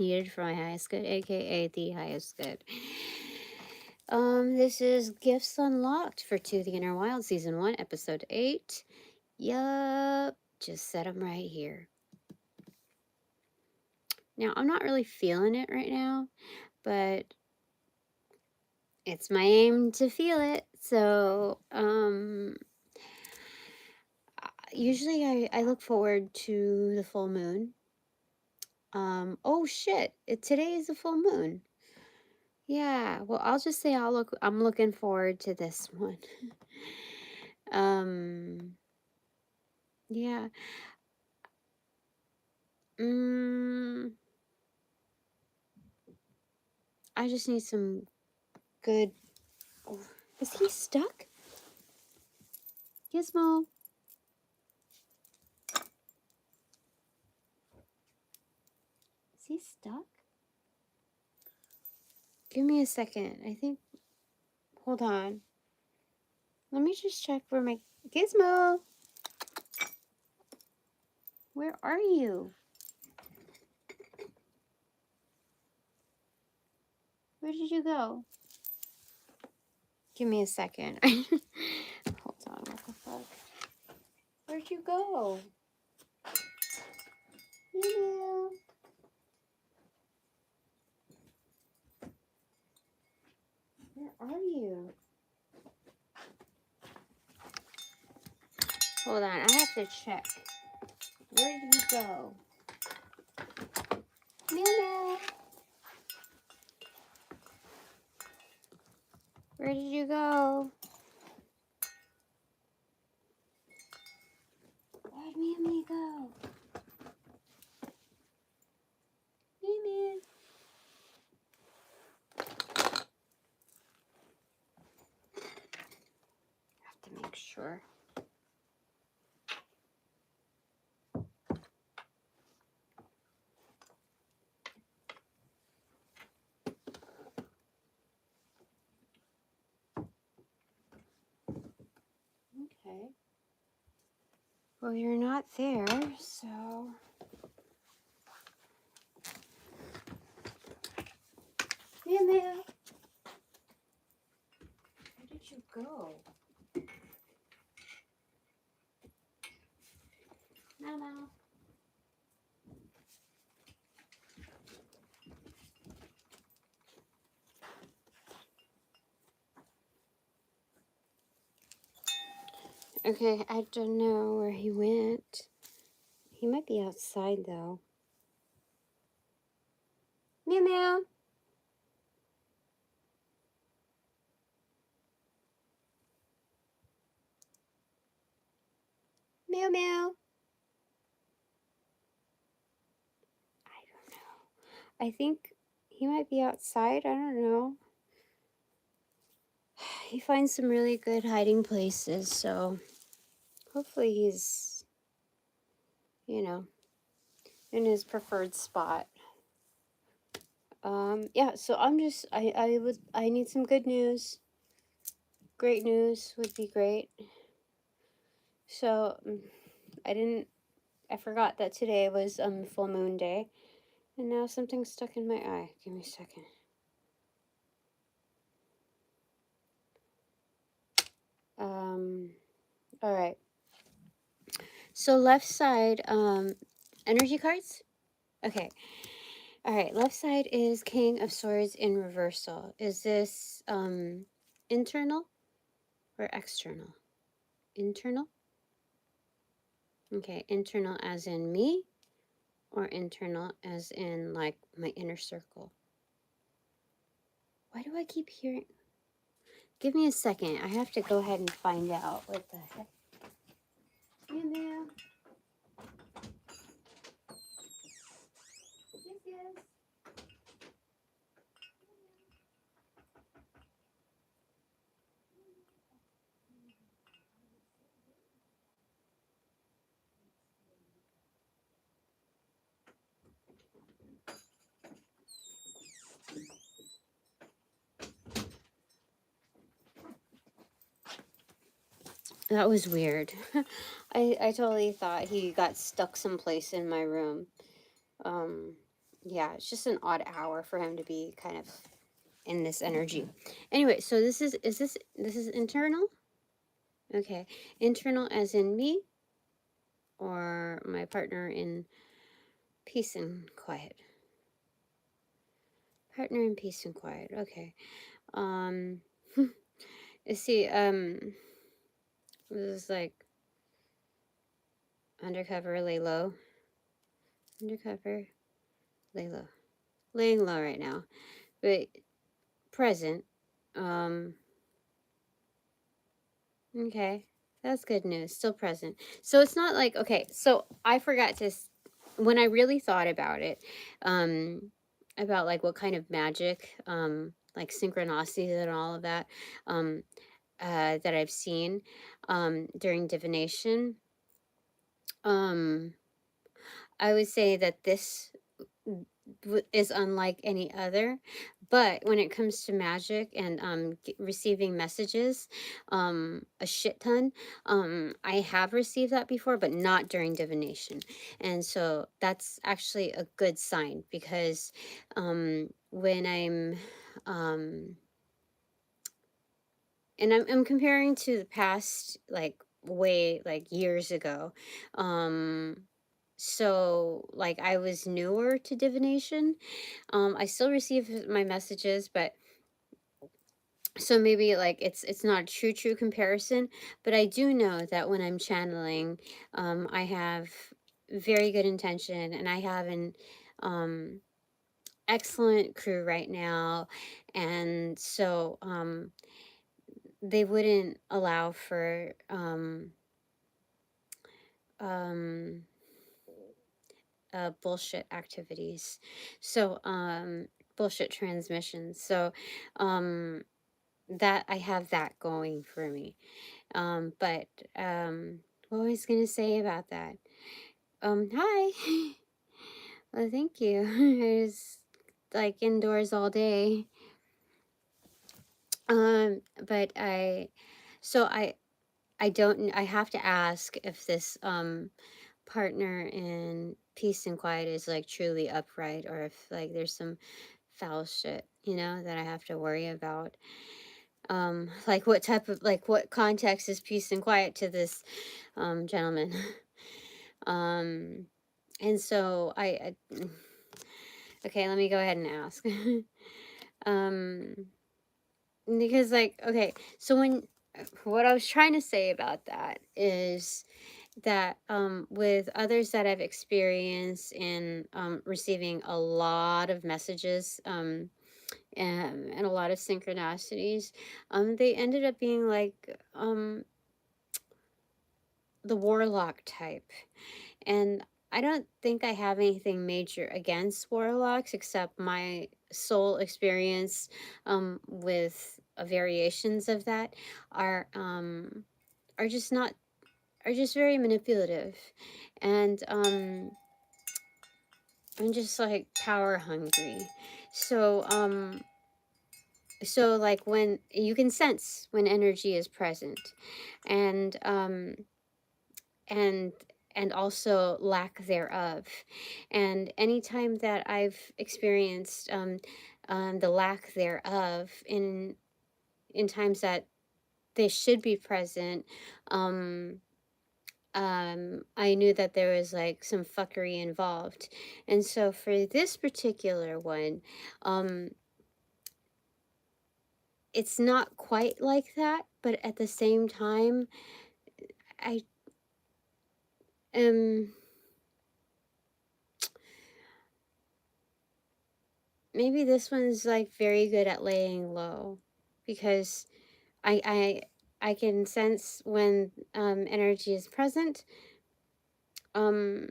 needed for my highest good, aka the highest good. This is Gifts Unlocked for To the Inner Wild, Season 1, Episode 8. Yup, just set them right here. Now, I'm not really feeling it right now, but it's my aim to feel it. So, usually I look forward to the full moon. Oh shit, today is a full moon. Yeah, well, I'll just say I'm looking forward to this one. um, yeah. Mm, I just need some good. Oh, is he stuck? Gizmo. Is he stuck? Give me a second. I think. Hold on. Let me just check for my Gizmo. Where are you? Where did you go? Give me a second. Hold on. What the fuck? Where'd you go? Meow. Where are you? Hold on. I have to check. Where did you go? Meow meow. Where did you go? Where'd Meow Meow go? Meow Meow. I have to make sure. Okay. Well, you're not there, so. Meow Meow. Where did you go? Meow Meow. Okay, I don't know where he went. He might be outside, though. Meow Meow. Meow Meow. I don't know. I think he might be outside. I don't know. He finds some really good hiding places, so hopefully he's, you know, in his preferred spot. Yeah, so I need some good news. Great news would be great. So, I forgot that today was full moon day, and now something's stuck in my eye. Give me a second. All right. So left side, energy cards. Okay. All right. Left side is King of Swords in reversal. Is this internal or external? Internal. Okay, internal as in me, or internal as in like my inner circle? Why do I keep hearing? Give me a second. I have to go ahead and find out what the heck. In there. Yes, yes. That was weird. I totally thought he got stuck someplace in my room. Um, yeah, it's just an odd hour for him to be kind of in this energy. Anyway, so this is internal? Okay. Internal as in me or my partner in peace and quiet. Partner in peace and quiet. Okay. Um see, this is like undercover, lay low. Undercover, lay low. Laying low right now. But present. Um okay. That's good news. Still present. So it's not like, okay, so I forgot to when I really thought about it, about like what kind of magic, like synchronicities and all of that, um, that I've seen, during divination, um, I would say that this is unlike any other. But when it comes to magic and receiving messages, a shit ton, I have received that before, but not during divination. And so that's actually a good sign, because when um I'm comparing to the past, like way like years ago. So like I was newer to divination. I still receive my messages, but so maybe like it's not a true comparison, but I do know that when I'm channeling, I have very good intention, and I have an um excellent crew right now. And so they wouldn't allow for um bullshit activities. So bullshit transmissions. So um that I have that going for me. But what was I gonna say about that? Hi. Well, thank you. I was like indoors all day. But so I don't, I have to ask if this partner in peace and quiet is like truly upright, or if like there's some foul shit, that I have to worry about. Like what type of, like what context is peace and quiet to this gentleman? um and so I okay, let me go ahead and ask. um because like, okay, so when what I was trying to say about that is that with others that I've experienced in receiving a lot of messages, and a lot of synchronicities, they ended up being like the warlock type. And I don't think I have anything major against warlocks, except my soul experience with variations of that are are just not are just very manipulative, and I'm just like power hungry. So so like when you can sense when energy is present, and and and also lack thereof. And anytime that I've experienced the lack thereof in times that they should be present, um I knew that there was like some fuckery involved. And so for this particular one, um it's not quite like that, but at the same time, I am, maybe this one's like very good at laying low, because I I I can sense when energy is present, um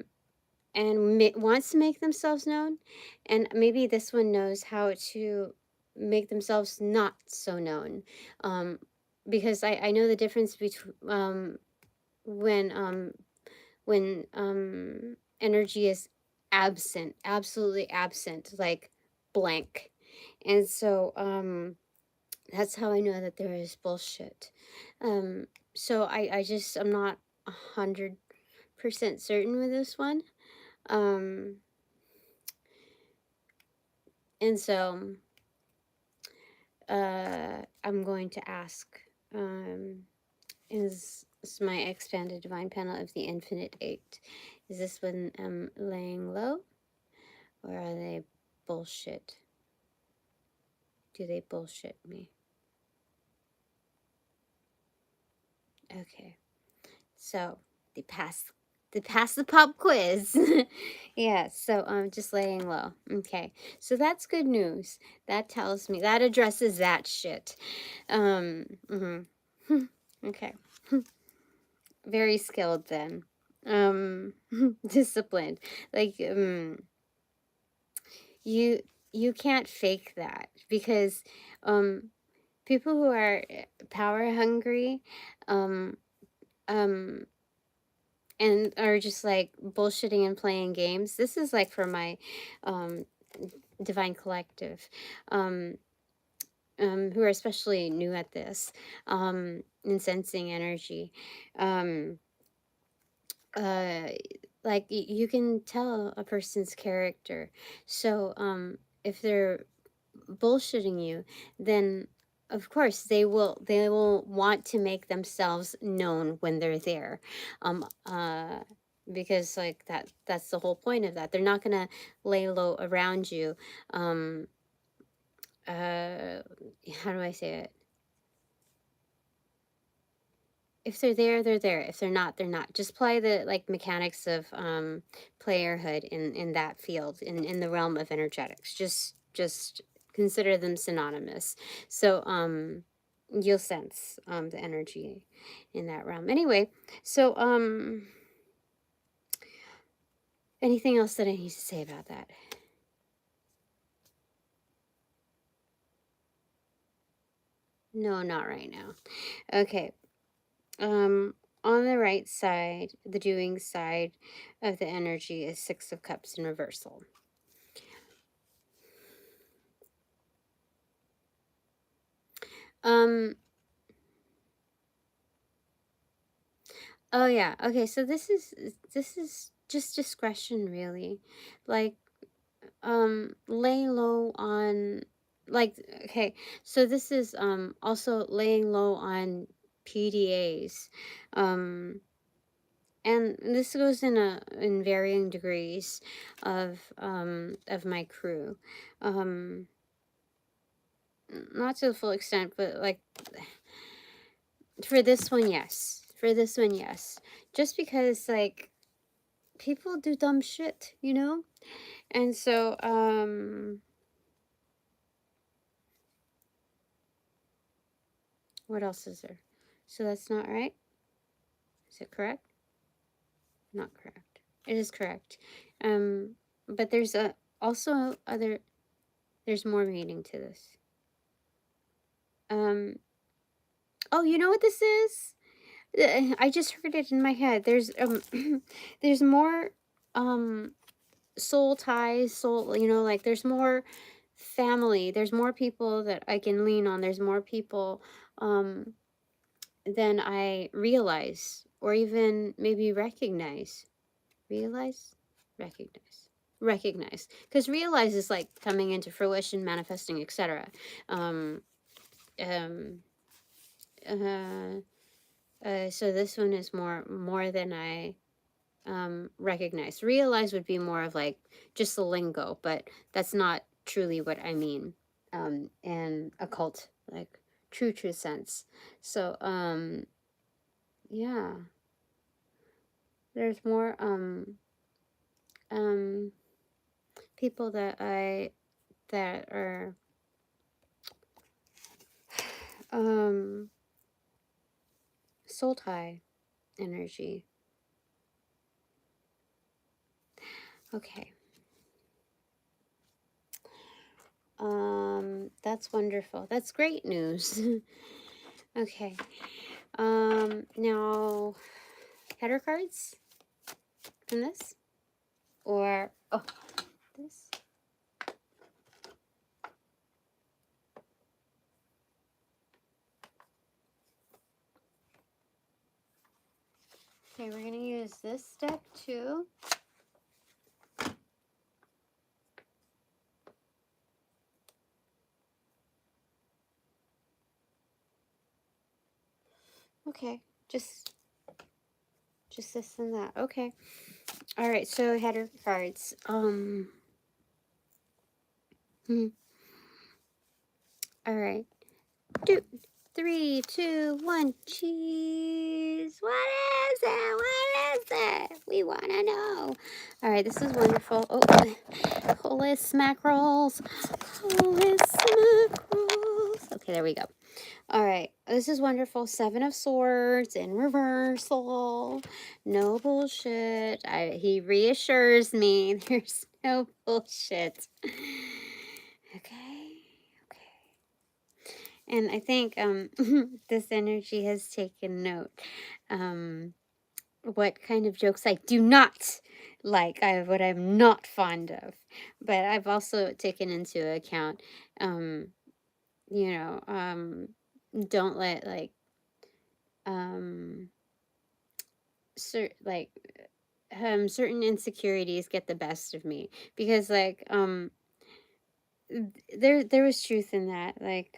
and wants to make themselves known, and maybe this one knows how to make themselves not so known, um because I know the difference between when energy is absent, absolutely absent, like blank. And so that's how I know that there is bullshit. Um, so I'm not 100% certain with this one. Um, And so I'm going to ask, is my expanded divine panel of the infinite 8. Is this when I'm laying low, or are they bullshit? Do they bullshit me? Okay, so they passed the pop quiz. Yeah, so I'm just laying low. Okay, so that's good news. That tells me, that addresses that shit. Mhm. Okay. Very skilled then. Disciplined. Like, you you can't fake that, because people who are power hungry, um um and are just like bullshitting and playing games. This is like for my um divine collective, um who are especially new at this, in sensing energy. um uh like you can tell a person's character. So if they're bullshitting you, then of course they will want to make themselves known when they're there, um uh because like that's the whole point of that. They're not gonna lay low around you. um how do I say it? If they're there, they're there. If they're not, they're not. Just play the like mechanics of playerhood in that field, in the realm of energetics. Just consider them synonymous. So you'll sense the energy in that realm. Anyway, so anything else that I need to say about that? No, not right now. Okay. On the right side, the doing side of the energy is Six of Cups in reversal. Um, oh yeah. Okay, so this is just discretion, really. Like lay low on, like, okay, so this is also laying low on PDAs. Um and this goes in varying degrees of my crew. Um Not to the full extent, but like for this one, yes. For this one, yes. Just because like people do dumb shit, you know? And so, what else is there? So that's not right? Is it correct? Not correct. It is correct. But there's also other, there's more meaning to this. Oh, you know what this is? I just heard it in my head. There's, there's more, um, soul ties, like there's more family, there's more people that I can lean on, there's more people than I realize, or even maybe recognize. Realize, recognize, because realize is like coming into fruition, manifesting, etc. um um so this one is more than I recognize. Realize would be more of like just the lingo, but that's not truly what I mean in occult, like true sense. So yeah, there's more um people that are um soul tie energy. Okay. That's wonderful. That's great news. Okay. Now header cards from this, or oh, this. Okay, we're gonna use this deck too. Okay. Just this and that. Okay. All right. So header cards. All right. 2, 3, 2, 1. Cheese. What is it? What is it? We want to know. All right. This is wonderful. Oh, holy smackerels. Holy smackerels. Okay, there we go. All right. This is wonderful. 7 of Swords in reversal. No bullshit. He reassures me there's no bullshit. Okay. And I think this energy has taken note. What kind of jokes I do not like, what I'm not fond of. But I've also taken into account, you know, don't let like certain insecurities get the best of me, because like there was truth in that. Like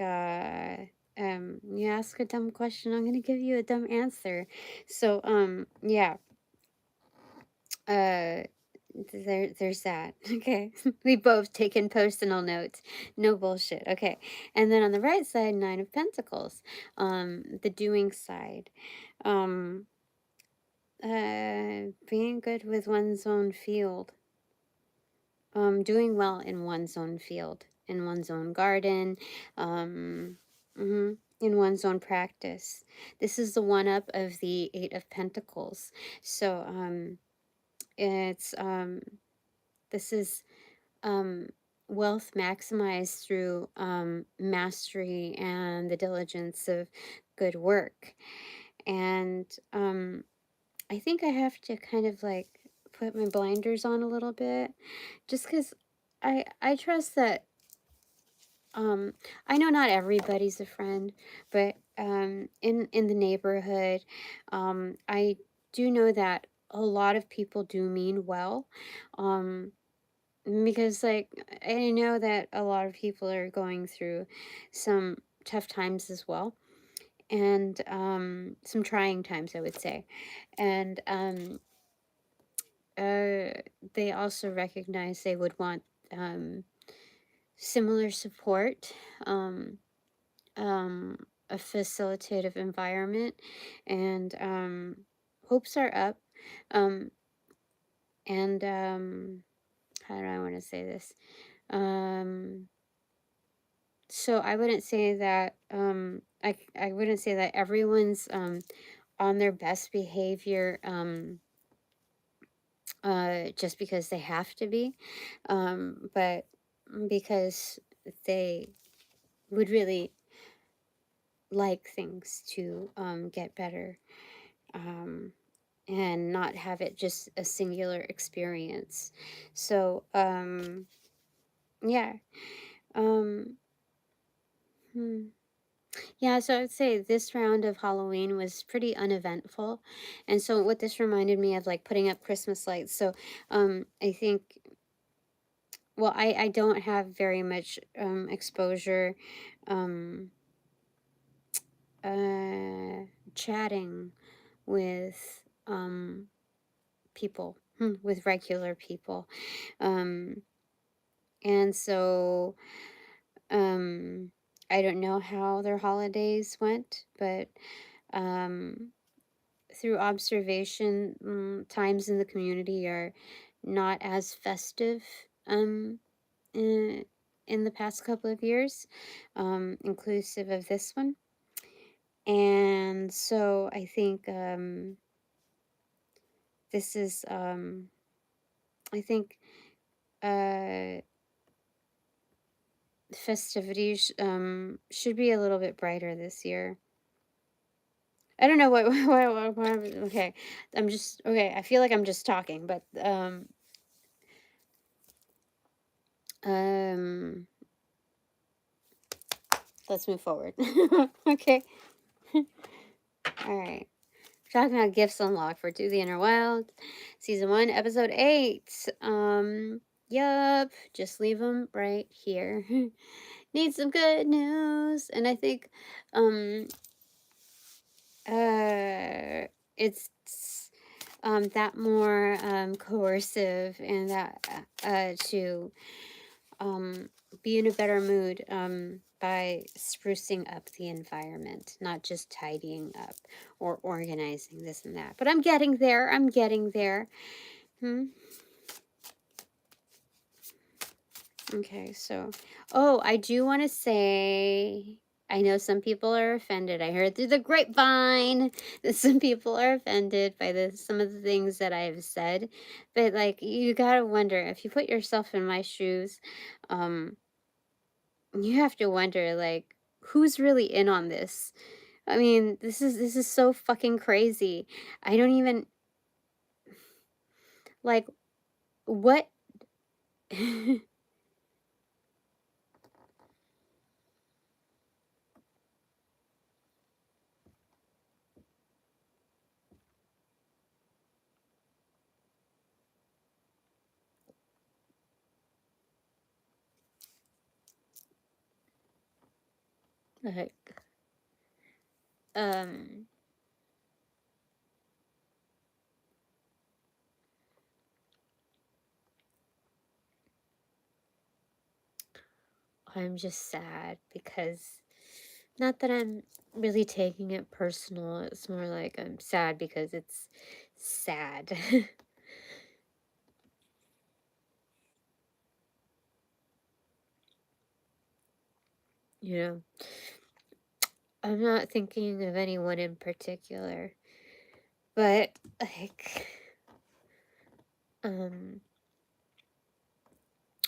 you ask a dumb question, I'm gonna give you a dumb answer. So yeah, there's that. Okay. We both taken personal notes. No bullshit. Okay. And then on the right side, 9 of Pentacles, the doing side, being good with one's own field, doing well in one's own field, in one's own garden, in one's own practice. This is the one up of the 8 of Pentacles. So it's this is wealth maximized through mastery and the diligence of good work. And I think I have to kind of like put my blinders on a little bit, just because I trust that I know not everybody's a friend, but in the neighborhood, I do know that a lot of people do mean well, because like I know that a lot of people are going through some tough times as well, and some trying times, I would say. And they also recognize they would want similar support, a facilitative environment, and hopes are up. And how do I want to say this? So I wouldn't say that I wouldn't say that everyone's on their best behavior just because they have to be, but because they would really like things to get better, and not have it just a singular experience. So yeah. um Yeah, so I would say this round of Halloween was pretty uneventful. And so what this reminded me of, like putting up Christmas lights. So I think, well, I don't have very much exposure chatting with people, with regular people. And so I don't know how their holidays went, but through observation, times in the community are not as festive in, in the past couple of years, inclusive of this one. And so I think this is, I think festivities should be a little bit brighter this year. I don't know what okay. I'm just, okay, I feel like I'm just talking, but let's move forward. Okay. All right. We're talking about gifts unlocked for To the Inner Wild, season 1, episode 8. Yup. Just leave them right here. Need some good news. And I think it's that more coercive, and that to be in a better mood by sprucing up the environment, not just tidying up or organizing this and that. But I'm getting there. I'm getting there. Okay, so, oh, I do want to say, I know some people are offended. I heard through the grapevine that some people are offended by some of the things that I have said. But like, you gotta wonder, if you put yourself in my shoes, um, you have to wonder, like, who's really in on this? I mean, this is so fucking crazy. I don't even, like, what? Like, um, I'm just sad because, not that I'm really taking it personal, it's more like I'm sad because it's sad. You know, I'm not thinking of anyone in particular, but like, um,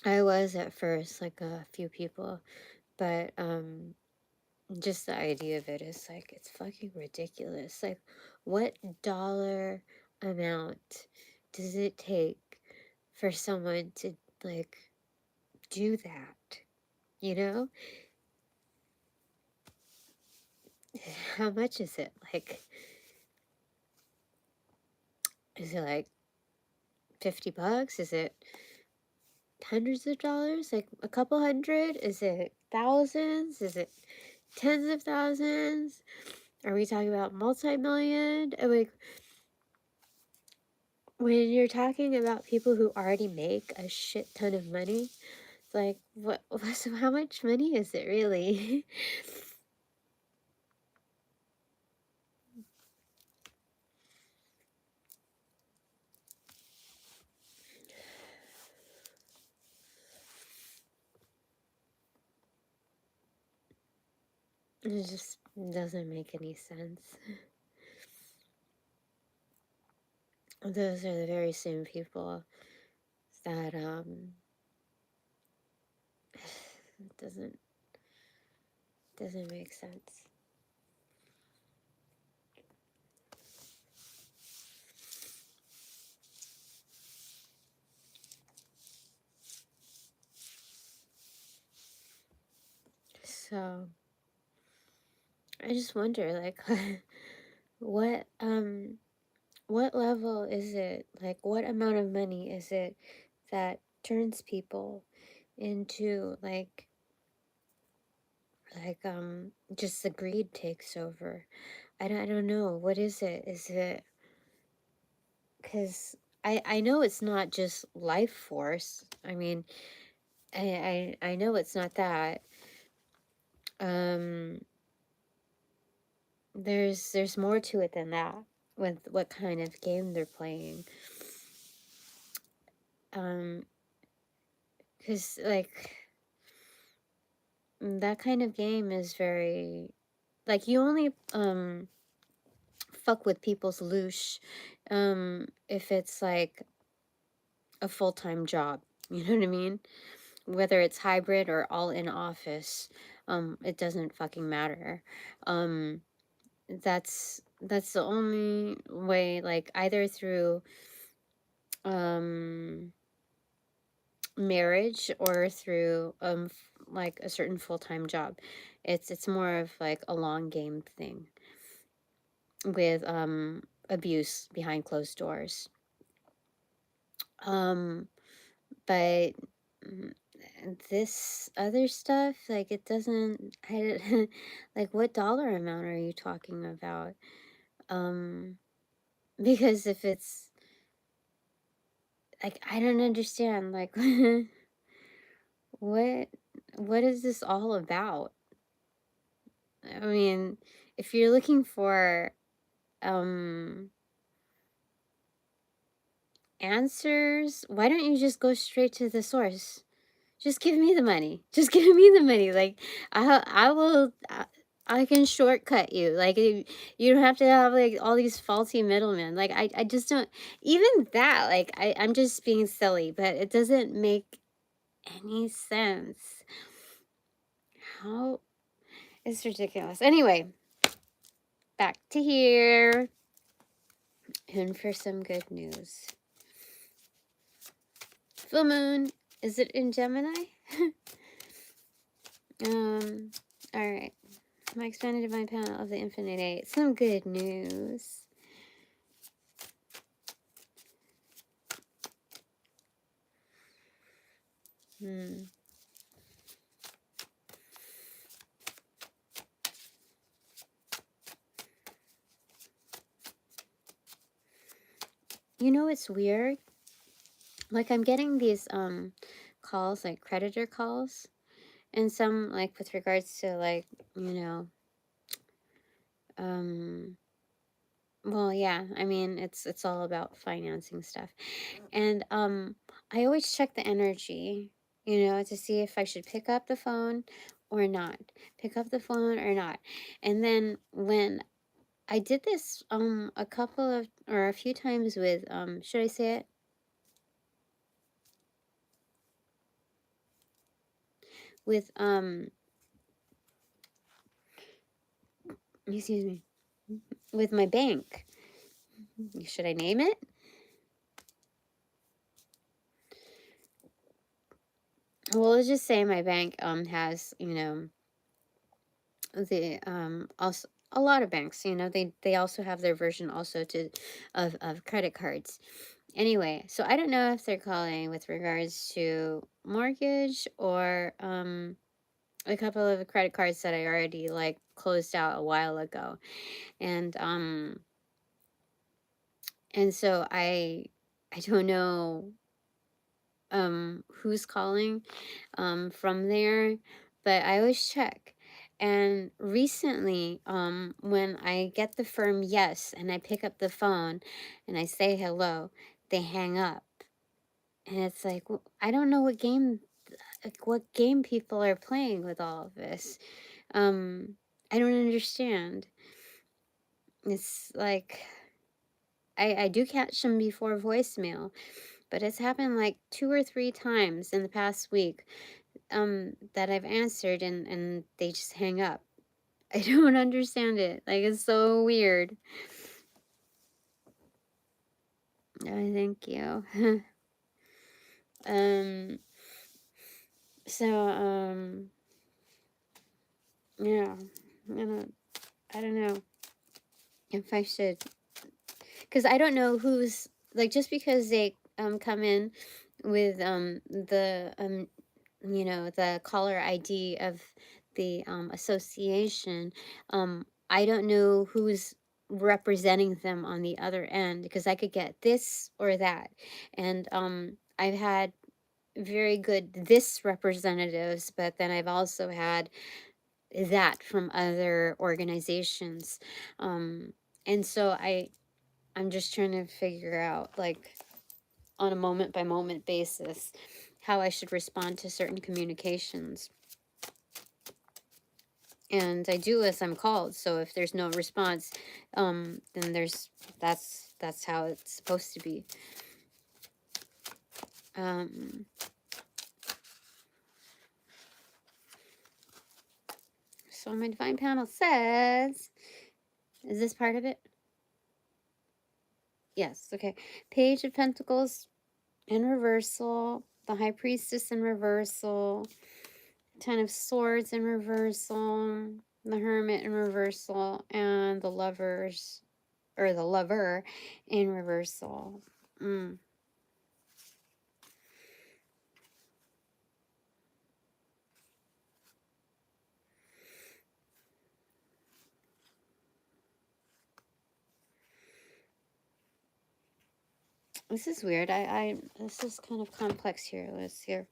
I was at first, like a few people, but just the idea of it is like, it's fucking ridiculous. Like, what dollar amount does it take for someone to like do that? You know? How much is it? Like, is it like $50? Is it hundreds of dollars? Like a couple hundred? Is it thousands? Is it tens of thousands? Are we talking about multi-million? Like, when you're talking about people who already make a shit ton of money, it's like, so how much money is it really? It just doesn't make any sense. Those are the very same people that doesn't make sense. So I just wonder, like, what what level is it? Like, what amount of money is it that turns people into just the greed takes over? I don't know. What is it? Is it, because I know it's not just life force. I mean, I know it's not that. Um, there's more to it than that with what kind of game they're playing. Because like, that kind of game is very, like, you only fuck with people's loosh if it's like a full-time job. You know what I mean? Whether it's hybrid or all in office, it doesn't fucking matter. That's the only way, like, either through marriage or through like a certain full-time job. It's more of like a long game thing with abuse behind closed doors. But this other stuff, like, it doesn't, like, what dollar amount are you talking about? Because if it's, like, I don't understand, like, what, what is this all about? I mean, if you're looking for, answers, why don't you just go straight to the source? Just give me the money. Just give me the money. Like, I will, I can shortcut you. Like, you don't have to have, like, all these faulty middlemen. Like, I just don't, even that, like, I'm just being silly, but it doesn't make any sense. How, it's ridiculous. Anyway, back to here. And for some good news. Full moon, is it in Gemini? Alright. My expanded divine panel of the Infinite Eight. Some good news. You know, it's weird. Like, I'm getting these calls, like creditor calls, and some, like, with regards to, like, you know, well, yeah, I mean, it's all about financing stuff. And I always check the energy, you know, to see if I should pick up the phone or not. Pick up the phone or not. And then when I did this a couple of, or a few times with, should I say it? With excuse me, with my bank. Should I name it? Well, let's just say my bank has, you know, the also a lot of banks, you know, they also have their version also to of credit cards. Anyway, so I don't know if they're calling with regards to mortgage or a couple of credit cards that I already, like, closed out a while ago. And so I don't know who's calling from there, but I always check. And recently, when I get the firm yes and I pick up the phone and I say hello, they hang up. And it's like, I don't know what game, like, what game people are playing with all of this. I don't understand. It's like, I do catch them before voicemail, but it's happened like 2 or 3 times in the past week that I've answered, and they just hang up. I don't understand it. Like, it's so weird. Oh, thank you. So yeah, I don't know if I should, because I don't know who's, like, just because they come in with the you know, the caller ID of the association, I don't know who's representing them on the other end, because I could get this or that. And I've had very good this representatives, but then I've also had that from other organizations. And so I'm just trying to figure out, like, on a moment by moment basis, how I should respond to certain communications. And I do as I'm called. So if there's no response, then that's how it's supposed to be. So my divine panel says, is this part of it? Yes. Okay. Page of Pentacles in reversal, the High Priestess in reversal, Ten of Swords in reversal, the Hermit in reversal, and the Lovers, or the Lover, in reversal. This is weird. This is kind of complex here. Let's hear.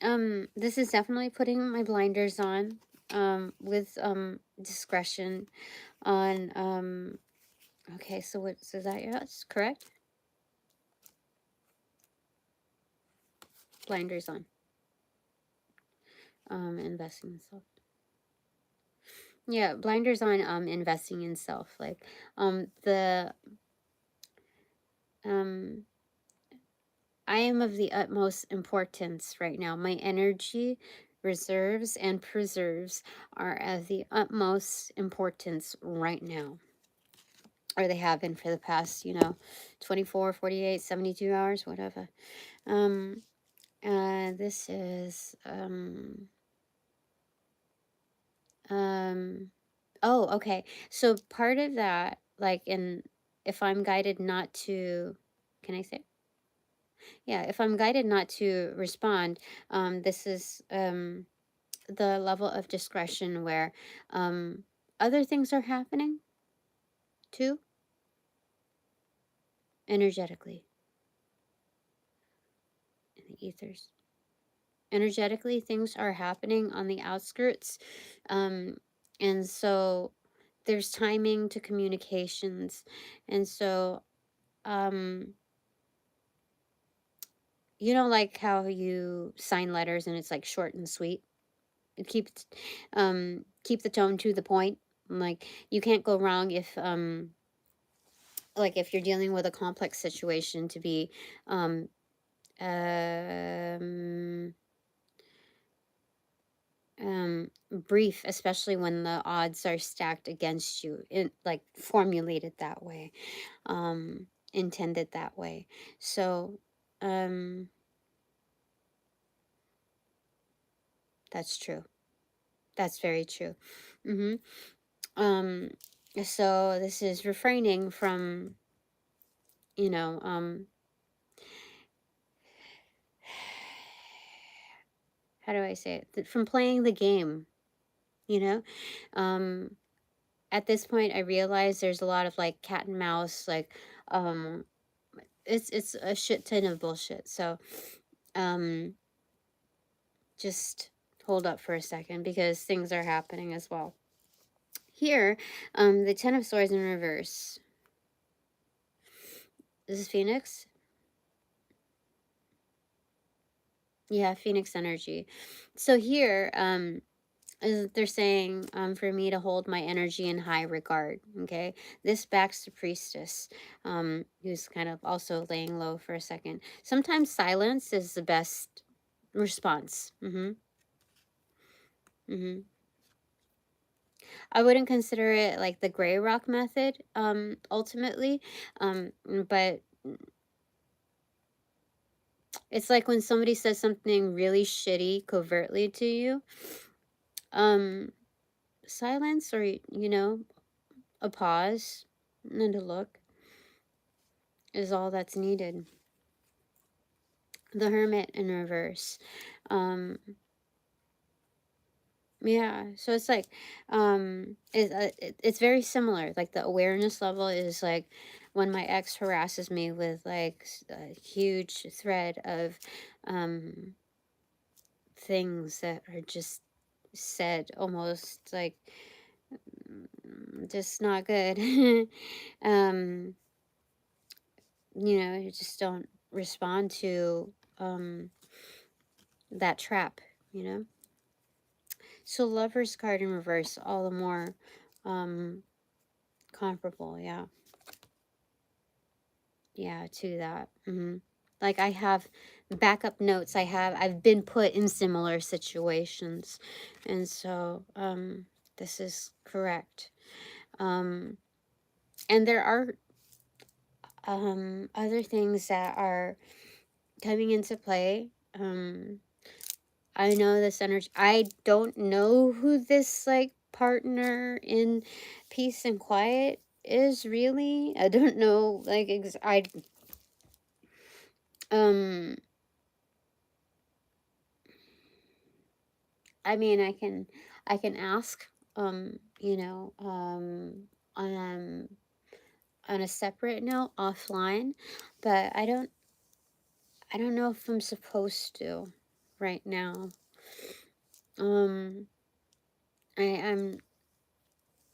This is definitely putting my blinders on, with, discretion on, okay, so what, so that, yes, correct? Blinders on, investing in self. Yeah, blinders on, investing in self, like, um, I am of the utmost importance right now. My energy, reserves, and preserves are of the utmost importance right now. Or they have been for the past, 24, 48, 72 hours, whatever. This is, oh, okay. So part of that, like, if I'm guided not to, can I say? Yeah, if I'm guided not to respond, this is, the level of discretion where, other things are happening too, energetically, in the ethers. Energetically, things are happening on the outskirts, and so there's timing to communications, and so, um, like how you sign letters and it's like short and sweet. Keep keep the tone to the point. Like, you can't go wrong if, like, if you're dealing with a complex situation, to be, um um brief, especially when the odds are stacked against you, like, formulated that way, intended that way. So, um that's true. That's very true. Mm-hmm. um so this is refraining from, you know um how do I say it, from playing the game, you know um at this point I realize there's a lot of, like, cat and mouse, like, um it's a shit ton of bullshit. So, um just hold up for a second, because things are happening as well here. The Ten of Swords in reverse. This is Phoenix. Yeah, Phoenix energy. So here, they're saying, for me to hold my energy in high regard. Okay, this backs the priestess, who's kind of also laying low for a second. Sometimes silence is the best response. I wouldn't consider it like the gray rock method, ultimately, but it's like when somebody says something really shitty covertly to you, um, silence, or, a pause and a look is all that's needed. The Hermit in reverse. Um, yeah, so it's like, it's very similar. Like, the awareness level is like when my ex harasses me with, like, a huge thread of, um, things that are just said almost like, just not good. um, you just don't respond to, that trap, you know? So Lover's card in reverse, all the more, um, comparable, yeah. Yeah, to that. Like, I have backup notes. I've been put in similar situations. And so, this is correct. And there are, other things that are coming into play. I know this energy. I don't know who this, like, partner in peace and quiet is, really. I don't know, like, um I mean, I can ask, you know, on a separate note offline, but I don't know if I'm supposed to right now. Um, I'm,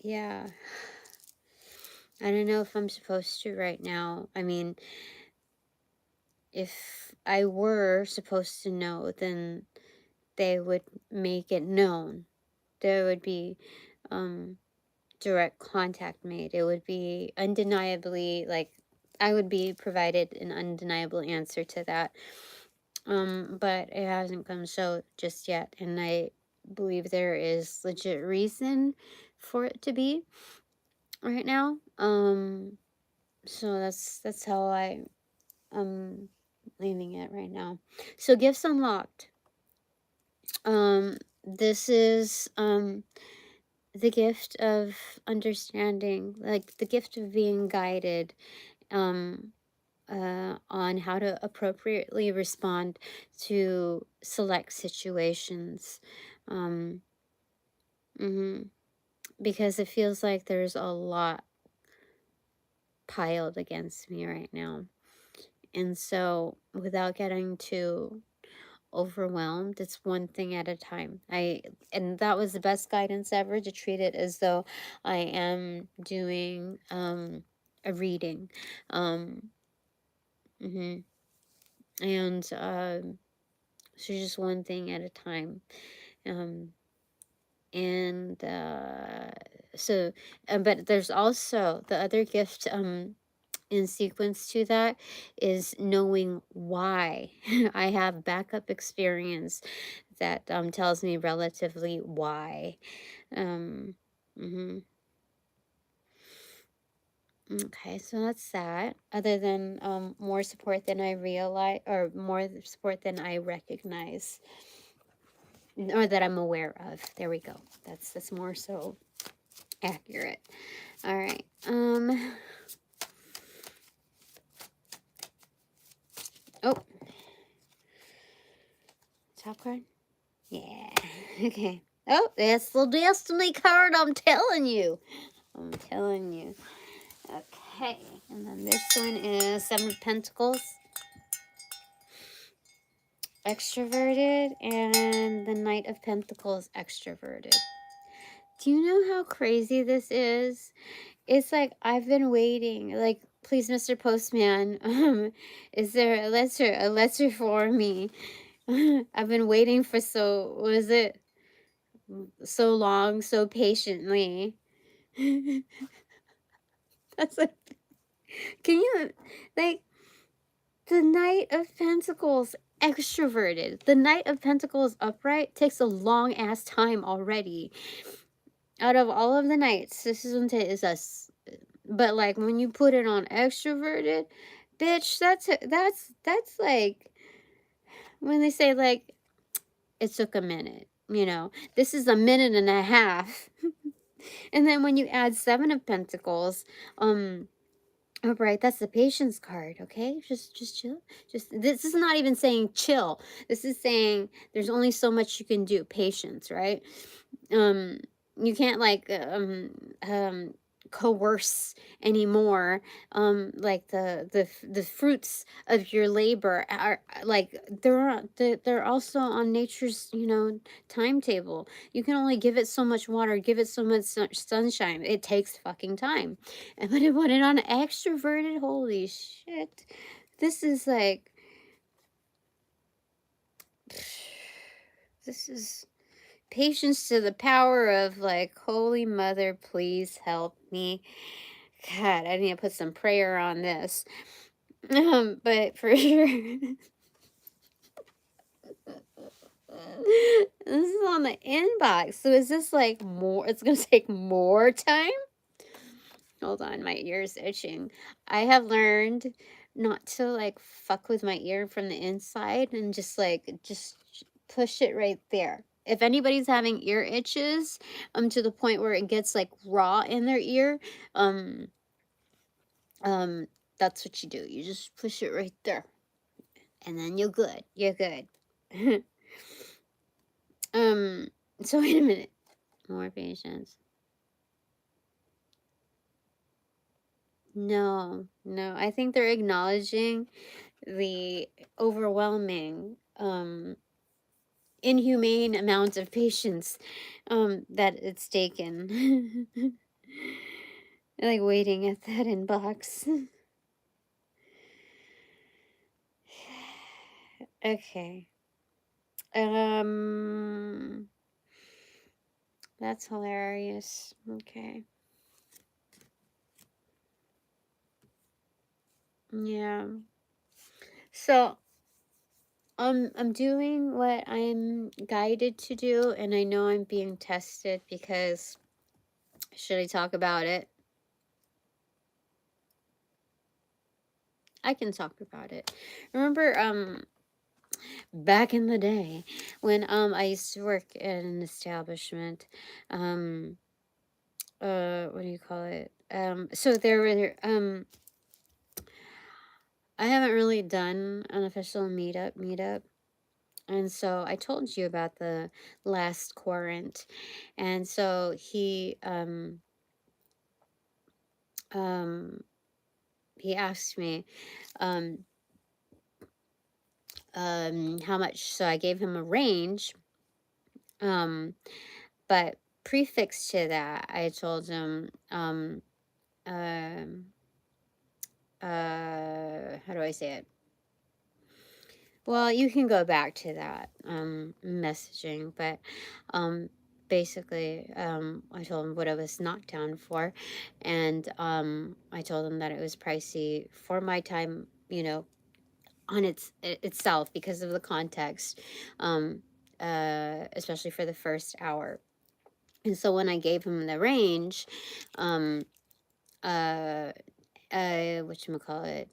yeah, I don't know if I'm supposed to right now. I mean, if I were supposed to know, then they would make it known. There would be, direct contact made. It would be undeniably, like, I would be provided an undeniable answer to that. But it hasn't come so just yet, and I believe there is legit reason for it to be right now. So that's how I'm leaving it right now. So gifts unlocked. This is the gift of understanding, like the gift of being guided, on how to appropriately respond to select situations. Um, because it feels like there's a lot piled against me right now. And so, without getting too overwhelmed, it's one thing at a time. And that was the best guidance ever, to treat it as though I am doing a reading. Um, mhm. And so just one thing at a time. Um, and so but there's also the other gift in sequence to that, is knowing why. I have backup experience that tells me relatively why. Mhm. Okay, so that's that. Other than more support than I realize, or more support than I recognize, or that I'm aware of. There we go. That's more so accurate. All right. Oh, top card. Yeah. Okay. Oh, that's the destiny card. I'm telling you. I'm telling you. Okay. And then this one is Seven of Pentacles, extroverted, and the Knight of Pentacles, extroverted. Do you know how crazy this is? It's like I've been waiting. Like, please, Mr. Postman, is there a letter for me? I've been waiting for so long, so patiently. That's like, can you, like, the Knight of Pentacles extroverted, the Knight of Pentacles upright takes a long ass time already. Out of all of the knights, this is us. But like when you put it on extroverted, bitch, that's like when they say like it took a minute. This is a minute and a half. And then when you add Seven of Pentacles, right, that's the patience card, okay? Just chill. This is not even saying chill. This is saying there's only so much you can do. Patience, right? You can't like coerce anymore. Like the fruits of your labor are like they're also on nature's timetable. You can only give it so much water, give it so much sunshine. It takes fucking time. And when I put it on extroverted, holy shit, this is like this is patience to the power of like, holy mother, please help me. God, I need to put some prayer on this. But for sure, this is on the inbox. So is this like more? It's gonna take more time. Hold on, my ear's itching. I have learned not to like fuck with my ear from the inside and just push it right there. If anybody's having ear itches, to the point where it gets like raw in their ear, um, that's what you do. You just push it right there, and then you're good. You're good. um, so wait a minute. More patience. No, no. I think they're acknowledging the overwhelming, inhumane amount of patience that it's taken. Like waiting at that inbox. Okay. Um, that's hilarious. Okay. Yeah. So, I'm doing what I'm guided to do, and I know I'm being tested because should I talk about it? I can talk about it. Remember, back in the day when I used to work at an establishment, what do you call it? So there were I haven't really done an official meetup. And so I told you about the last quarant. And so um he asked me um how much, so I gave him a range. But prefix to that, I told him um how do I say it? Well, you can go back to that messaging, but basically I told him what I was knocked down for, and I told him that it was pricey for my time, on itself because of the context, especially for the first hour. And so when I gave him the range, um whatchamacallit,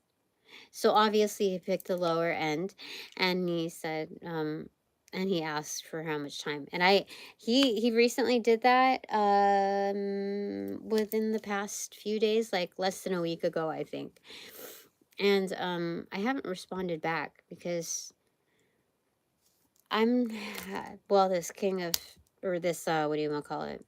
so obviously he picked the lower end, and he said, and he asked for how much time. And he recently did that within the past few days, like less than a week ago, I think. And I haven't responded back because I'm well, this king of, or this what do you want to call it?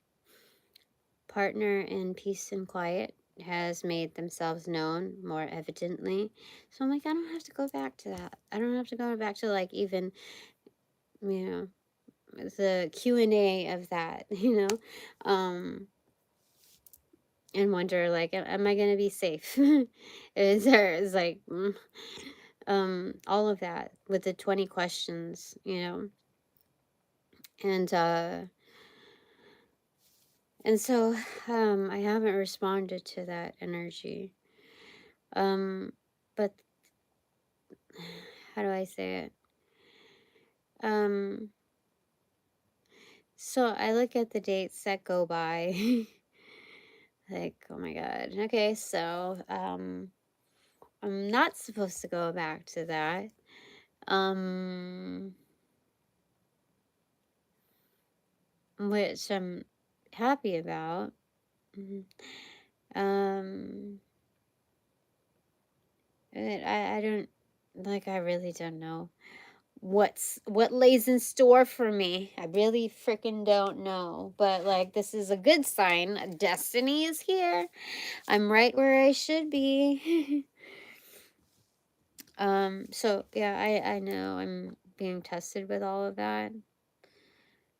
Partner in peace and quiet has made themselves known more evidently. So I'm like, I don't have to go back to that. I don't have to go back to like even, you know, the Q&A of that, and wonder like, am I going to be safe? Is like, all of that with the 20 questions, and so I haven't responded to that energy. But how do I say it? So I look at the dates that go by. Like, oh my god. Okay, so I'm not supposed to go back to that. Which I'm happy about. Mhm. Um I don't, like, I really don't know what lays in store for me. I really freaking don't know. But like, this is a good sign. Destiny is here. I'm right where I should be. So yeah, I know I'm being tested with all of that.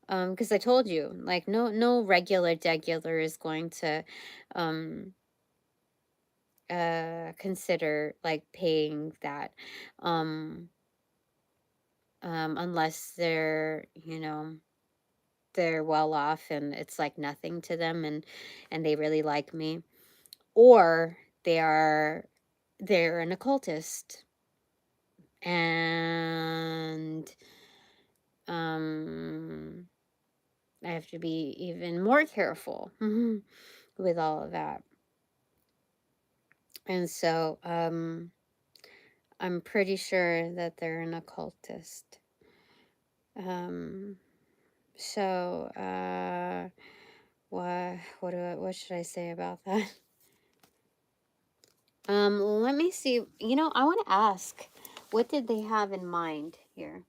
Because I told you, like, no regular degular is going to consider like paying that. Unless they're well off and it's like nothing to them, and they really like me, or they're an occultist, and I have to be even more careful with all of that. And so I'm pretty sure that they're an occultist. So what should I say about that? Let me see. I want to ask, what did they have in mind here?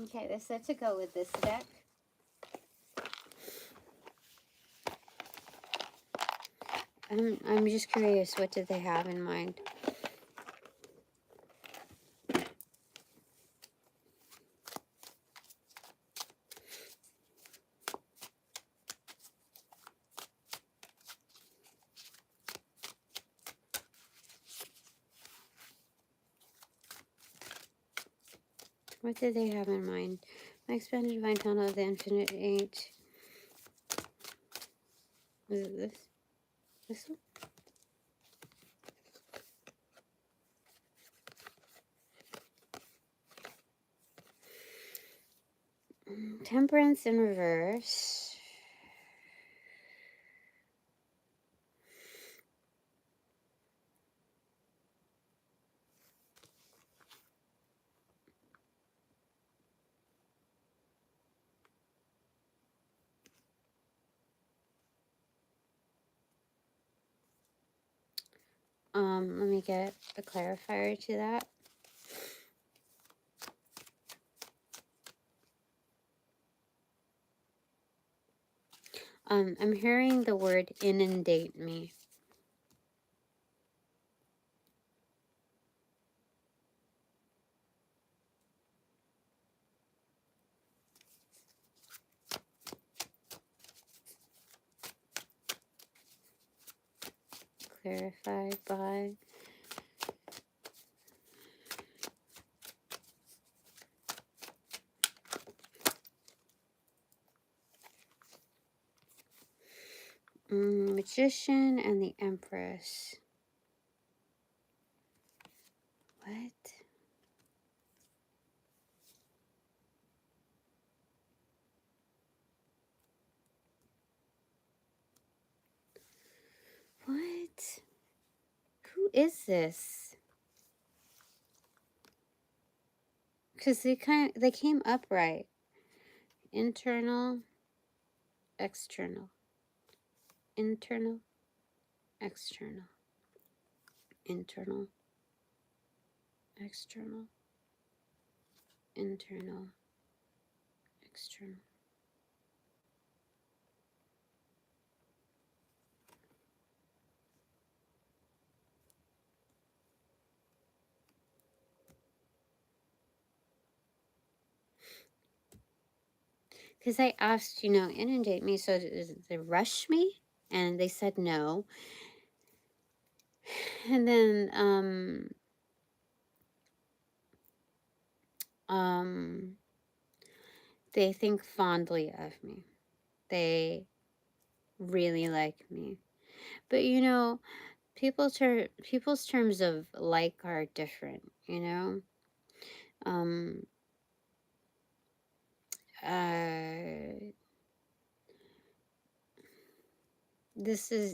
Okay, that's set to go with this deck. I'm just curious, what did they have in mind? What did they have in mind? My expanded divine tunnel of the infinite 8. Is it this? This one? Temperance in reverse. Let me get a clarifier to that. I'm hearing the word inundate me. Clarified by Magician and the Empress. What? What? Who is this? Because they came upright. Internal, external. Internal, external. Internal, external. Internal, external. Because I asked, inundate me, so does they rush me? And they said no. And then, they think fondly of me. They really like me. But, people's terms of like are different,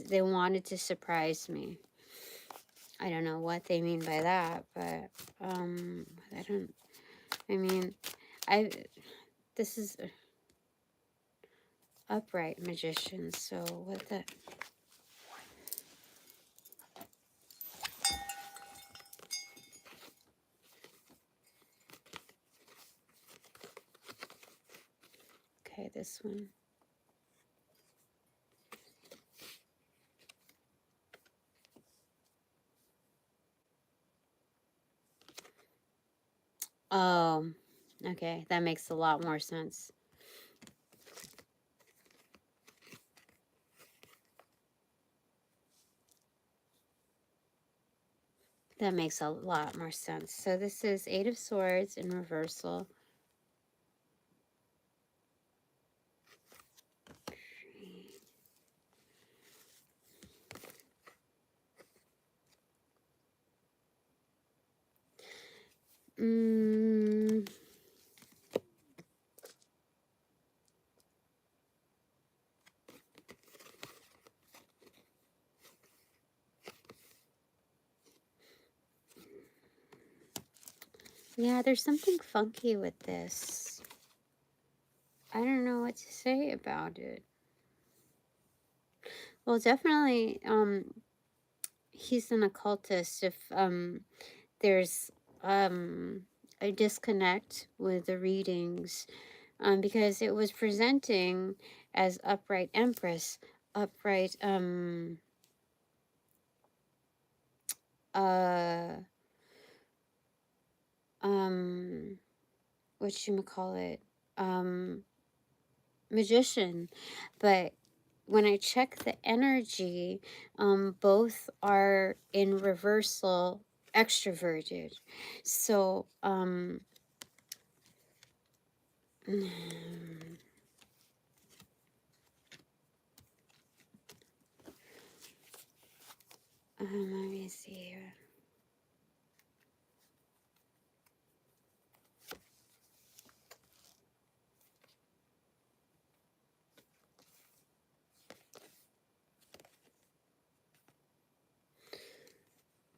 they wanted to surprise me. I don't know what they mean by that, but this is upright magician, so what the... Okay, this one. Oh, okay, that makes a lot more sense. That makes a lot more sense. So this is 8 of Swords in reversal. Yeah, there's something funky with this. I don't know what to say about it. Well, definitely, he's an occultist. If there's a a disconnect with the readings, because it was presenting as upright empress, upright uh whatchamacallit, magician. But when I check the energy, both are in reversal, extroverted. So let me see here.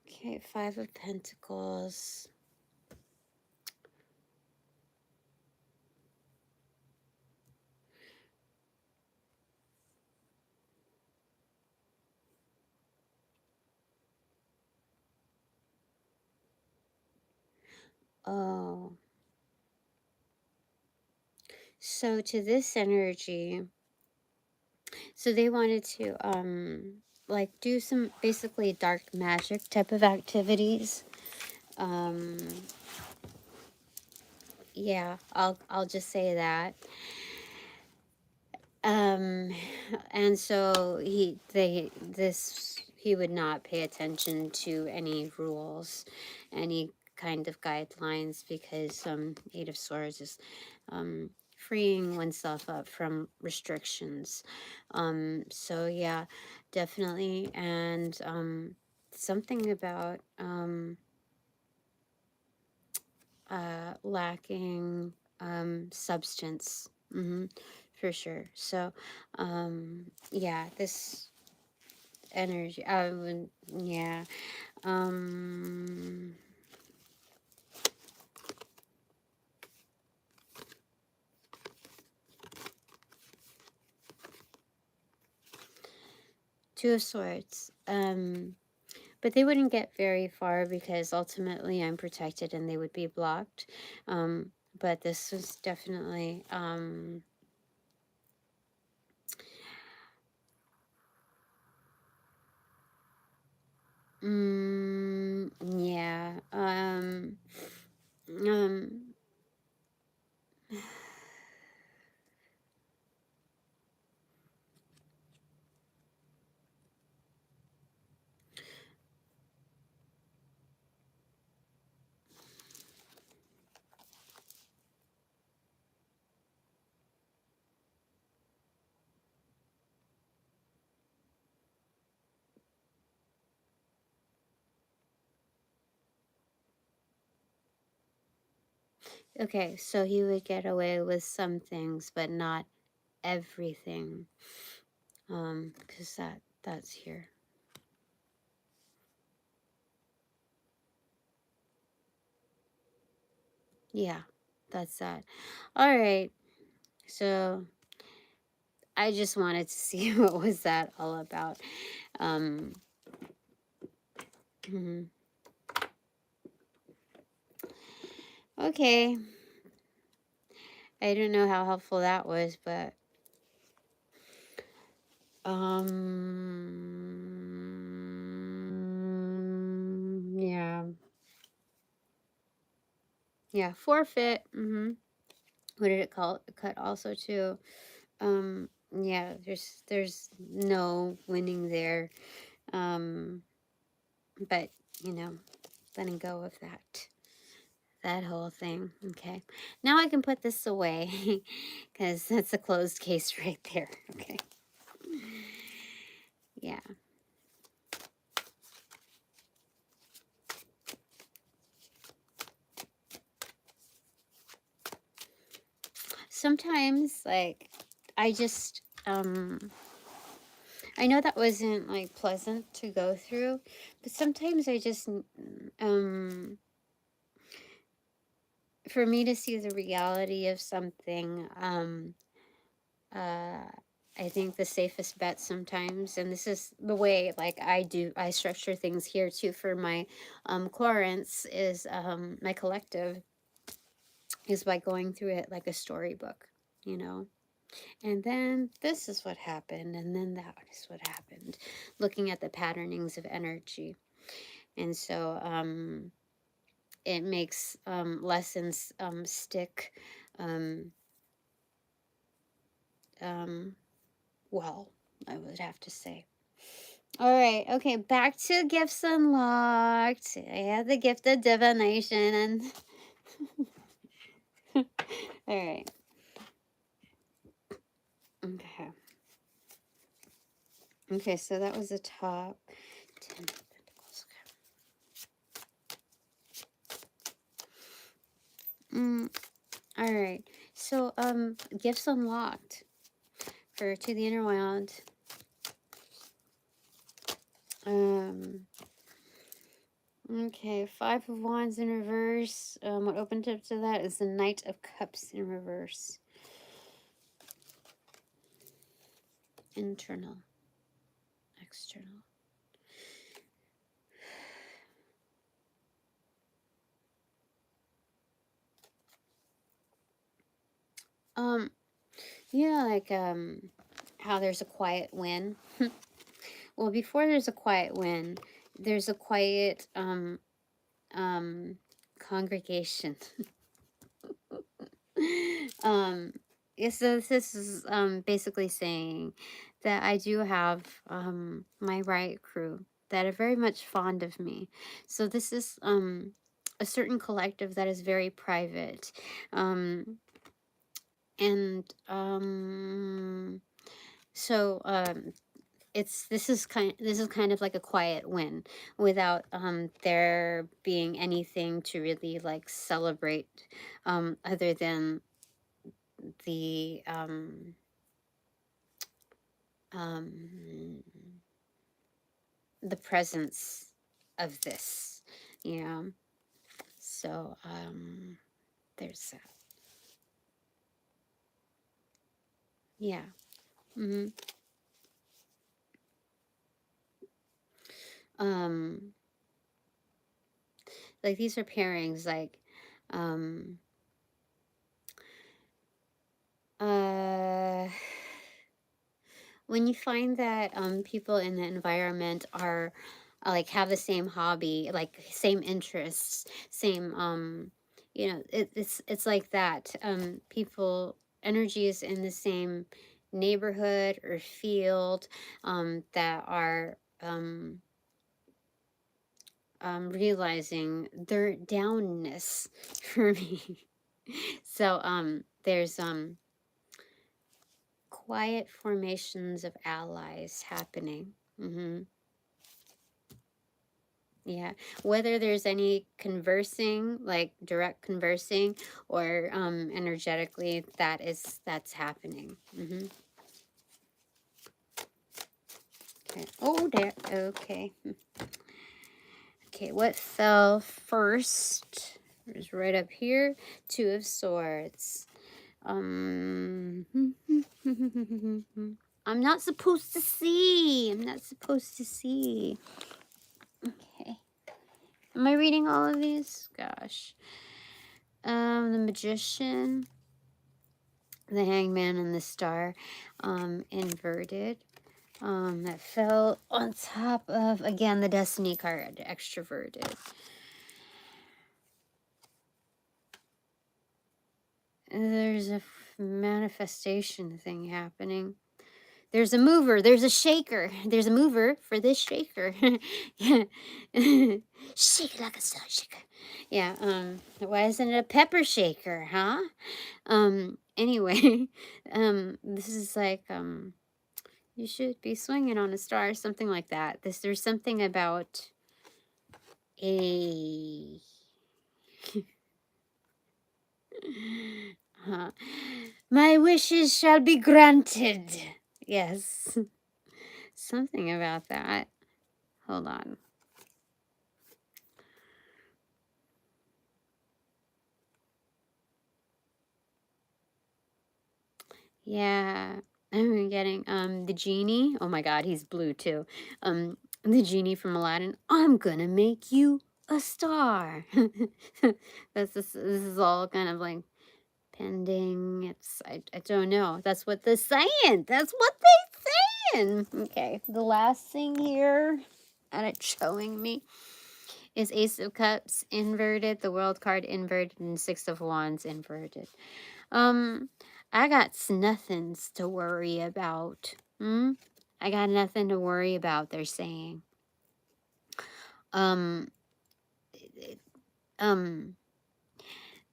Okay, Five of Pentacles. Oh, so to this energy, so they wanted to like do some basically dark magic type of activities. Um yeah, I'll just say that. Um and so he would not pay attention to any rules, any kind of guidelines, because Eight of Swords is freeing oneself up from restrictions. So yeah, definitely. And something about lacking substance, for sure. So yeah, this energy, yeah. um Two of Swords. But they wouldn't get very far because ultimately I'm protected and they would be blocked. But this was definitely yeah. Um okay, so he would get away with some things but not everything. Because that's here. Yeah, that's that. All right. So I just wanted to see what was that all about. Um okay. I don't know how helpful that was, but yeah. Yeah, forfeit. What did it call it? Cut also too. Yeah, there's no winning there. But letting go of that whole thing. Okay, now I can put this away because that's a closed case right there. Okay. Yeah. Sometimes, like, I just I know that wasn't like pleasant to go through, but sometimes I just for me to see the reality of something, uh I think the safest bet sometimes, and this is the way like I structure things here too for my clients, is my collective. is by going through it like a storybook, you know. And then this is what happened, and then that is what happened. Looking at the patternings of energy. And so it makes lessons stick well, I would have to say. All right, okay, back to gifts unlocked. I have the gift of divination and all right. Okay. Okay, so that was the top 10 of pentacles. Okay. All right. So gifts unlocked for To the Inner Wild. Okay, Five of Wands in reverse. What opened up to that is the Knight of Cups in reverse. Internal, external. Like how there's a quiet win. Well, before there's a quiet win, there's a quiet congregation. So this is basically saying that I do have my riot crew that are very much fond of me. So this is a certain collective that is very private. So this is kind of like a quiet win without there being anything to really like celebrate other than the the presence of this, you know. So there's that. Yeah. Mm-hmm. Like these are pairings like when you find that people in the environment are like have the same hobby, like same interests, same it's like that. People energies in the same neighborhood or field that are realizing their downness for me. So there's quiet formations of allies happening. Yeah, whether there's any conversing, like direct conversing, or energetically, that's happening. Okay. Oh, there. Okay. Okay, what fell first? It was right up here. Two of Swords. I'm not supposed to see. I'm not supposed to see. Okay. Am I reading all of these? Gosh. The Magician, the Hangman, and the Star, inverted. That fell on top of, again, the Destiny card, extroverted. There's a manifestation thing happening. There's a mover. There's a shaker. There's a mover for this shaker. Yeah. Shake it like a star shaker. Yeah. Why isn't it a pepper shaker, huh? Anyway, this is like, you should be swinging on a star, something like that. There's something about a... My wishes shall be granted. Yes. Something about that. Hold on. Yeah. I'm getting the genie. Oh my god, he's blue too. The genie from Aladdin. I'm gonna make you a star. This is all kind of like pending. It's, I don't know. That's what they're saying. That's what they're saying. Okay, the last thing here, and it's showing me, is Ace of Cups inverted, the World card inverted, and Six of Wands inverted. I got nothings to worry about. I got nothing to worry about, they're saying. Um,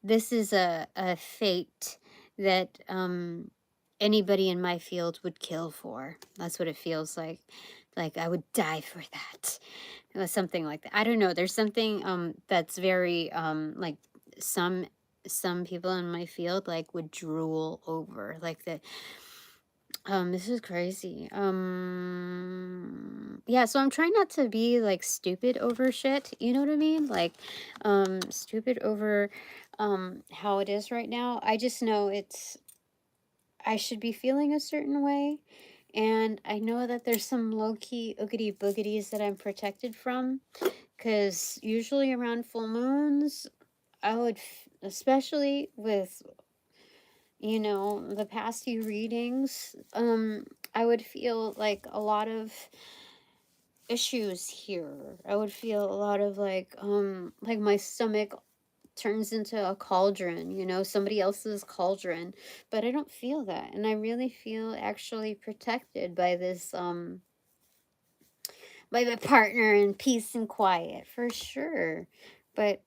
this is a fate that anybody in my field would kill for. That's what it feels like. Like I would die for that. It was something like that. I don't know. There's something that's very like some people in my field like would drool over, like the this is crazy. Yeah, so I'm trying not to be like stupid over shit, you know what I mean? Like stupid over how it is right now. I just know I should be feeling a certain way, and I know that there's some low-key oogity boogities that I'm protected from, because usually around full moons I would especially with, you know, the past few readings, I would feel like a lot of issues here. I would feel a lot of like my stomach turns into a cauldron, you know, somebody else's cauldron. But I don't feel that. And I really feel actually protected by this by my partner in peace and quiet, for sure. But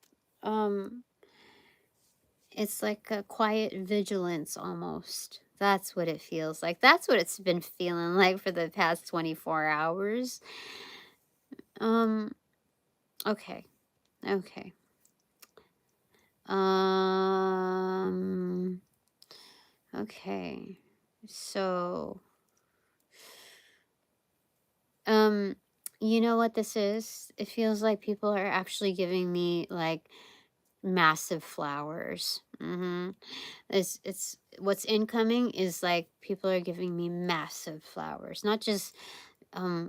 it's like a quiet vigilance almost. That's what it feels like. That's what it's been feeling like for the past 24 hours. Okay. Okay. Okay. So, you know what this is? It feels like people are actually giving me like massive flowers. It's what's incoming is like people are giving me massive flowers, not just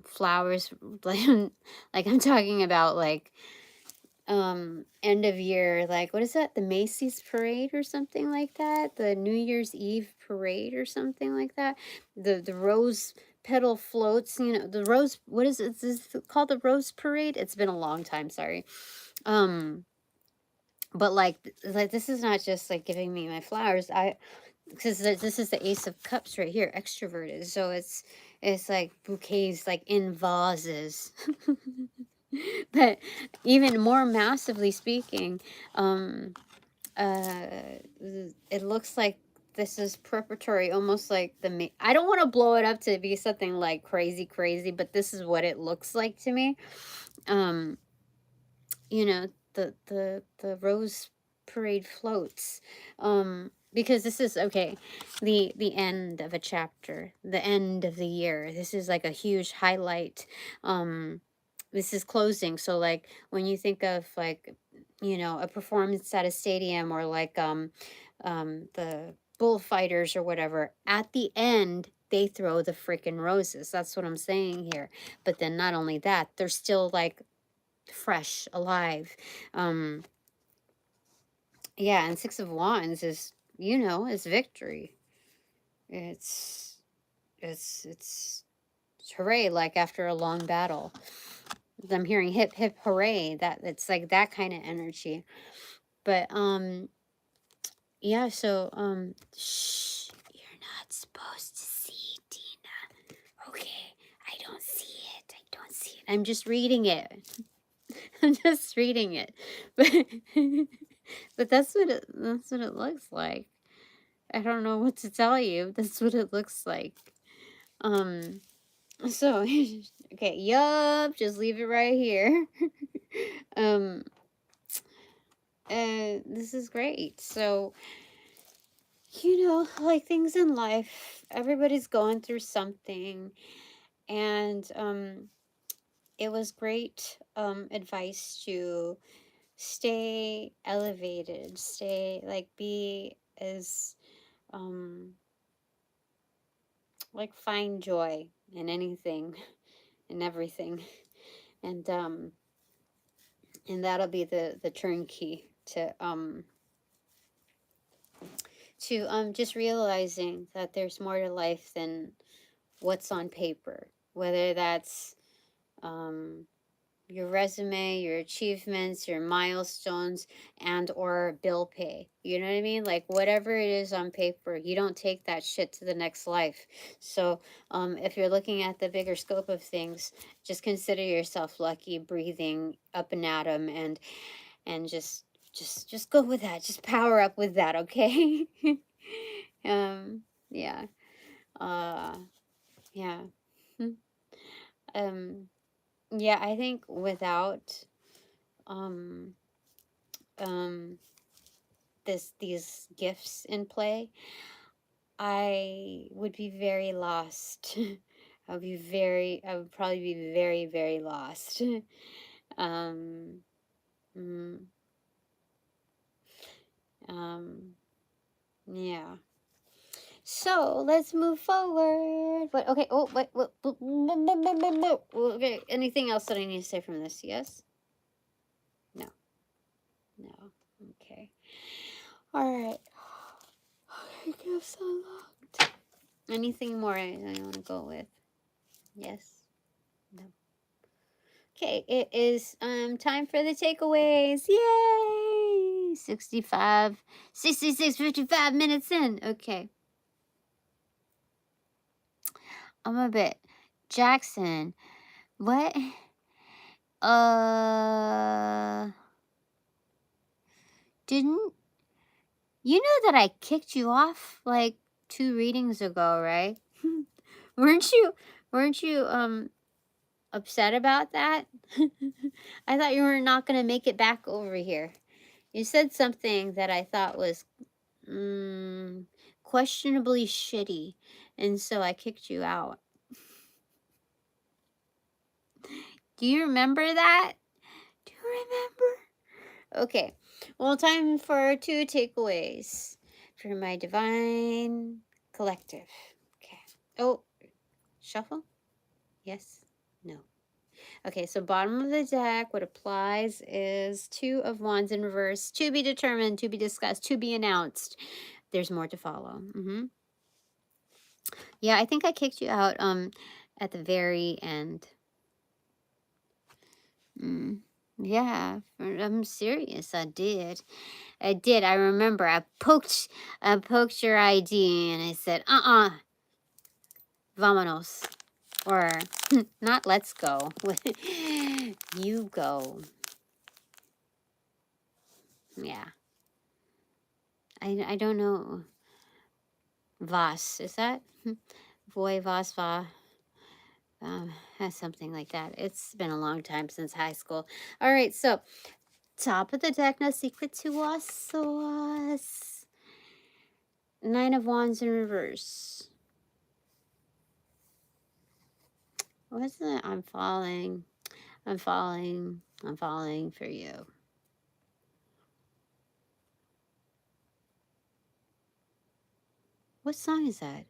flowers like I'm talking about like end of year, like what is that, the Macy's parade or something like that, the New Year's Eve parade or something like that, the rose petal floats, you know, the rose, what is it, is this called the rose parade? It's been a long time, sorry. But like this is not just like giving me my flowers. Because this is the Ace of Cups right here, extroverted. So it's like bouquets, like in vases. But even more massively speaking, it looks like this is preparatory, almost like I don't want to blow it up to be something like crazy, but this is what it looks like to me. You know, the rose parade floats, because this is okay, the end of a chapter, the end of the year. This is like a huge highlight. This is closing, so like when you think of like, you know, a performance at a stadium, or like the bullfighters or whatever, at the end they throw the freaking roses. That's what I'm saying here. But then not only that, they're still like fresh, alive. Yeah, and Six of Wands is, you know, is victory. It's it's hooray, like after a long battle. I'm hearing hip hip hooray, that it's like that kind of energy. But yeah, so shh, you're not supposed to see, Tina. Okay, I don't see it. I don't see it. I'm just reading it. I'm just reading it. But but that's what it looks like. I don't know what to tell you. That's what it looks like. So okay, yup, just leave it right here. um this is great. So, you know, like things in life, everybody's going through something, and it was great advice to stay elevated, stay like be as like find joy in anything and everything, and that'll be the turnkey to to just realizing that there's more to life than what's on paper, whether that's your resume, your achievements, your milestones, and or bill pay. You know what I mean? Like whatever it is on paper, you don't take that shit to the next life. So if you're looking at the bigger scope of things, just consider yourself lucky, breathing up and at 'em, and just go with that. Just power up with that, okay? Yeah. Uh yeah. Hmm. Um yeah, I think without um um these gifts in play, I would be very lost. I would probably be very, very lost. um mm, um yeah. So let's move forward. What? Okay. Oh, what? Okay. Anything else that I need to say from this? Yes. No. No. Okay. All right. Gifts unlocked. Anything more I want to go with? Yes. No. Okay. It is time for the takeaways. Yay! 65, 66, 55 minutes in. Okay. I'm a bit. Jackson, what? Didn't you know that I kicked you off like 2 readings ago, right? weren't you weren't you upset about that? I thought you were not going to make it back over here. You said something that I thought was questionably shitty, and so I kicked you out. Do you remember that? Do you remember? Okay. Well, time for 2 takeaways for my divine collective. Okay. Oh, shuffle? Yes? No. Okay, so bottom of the deck, what applies is 2 of Wands in reverse. To be determined, to be discussed, to be announced. There's more to follow. Yeah, I think I kicked you out at the very end. Yeah, I'm serious. I did. I remember. I poked your ID and I said, vámonos. Or not let's go. You go. Yeah. I don't know. Vas, is that? Voy vas va. Something like that. It's been a long time since high school. All right, so top of the deck, no secret to us. 9 of Wands in reverse. What's that? I'm falling. I'm falling. I'm falling for you. What song is that?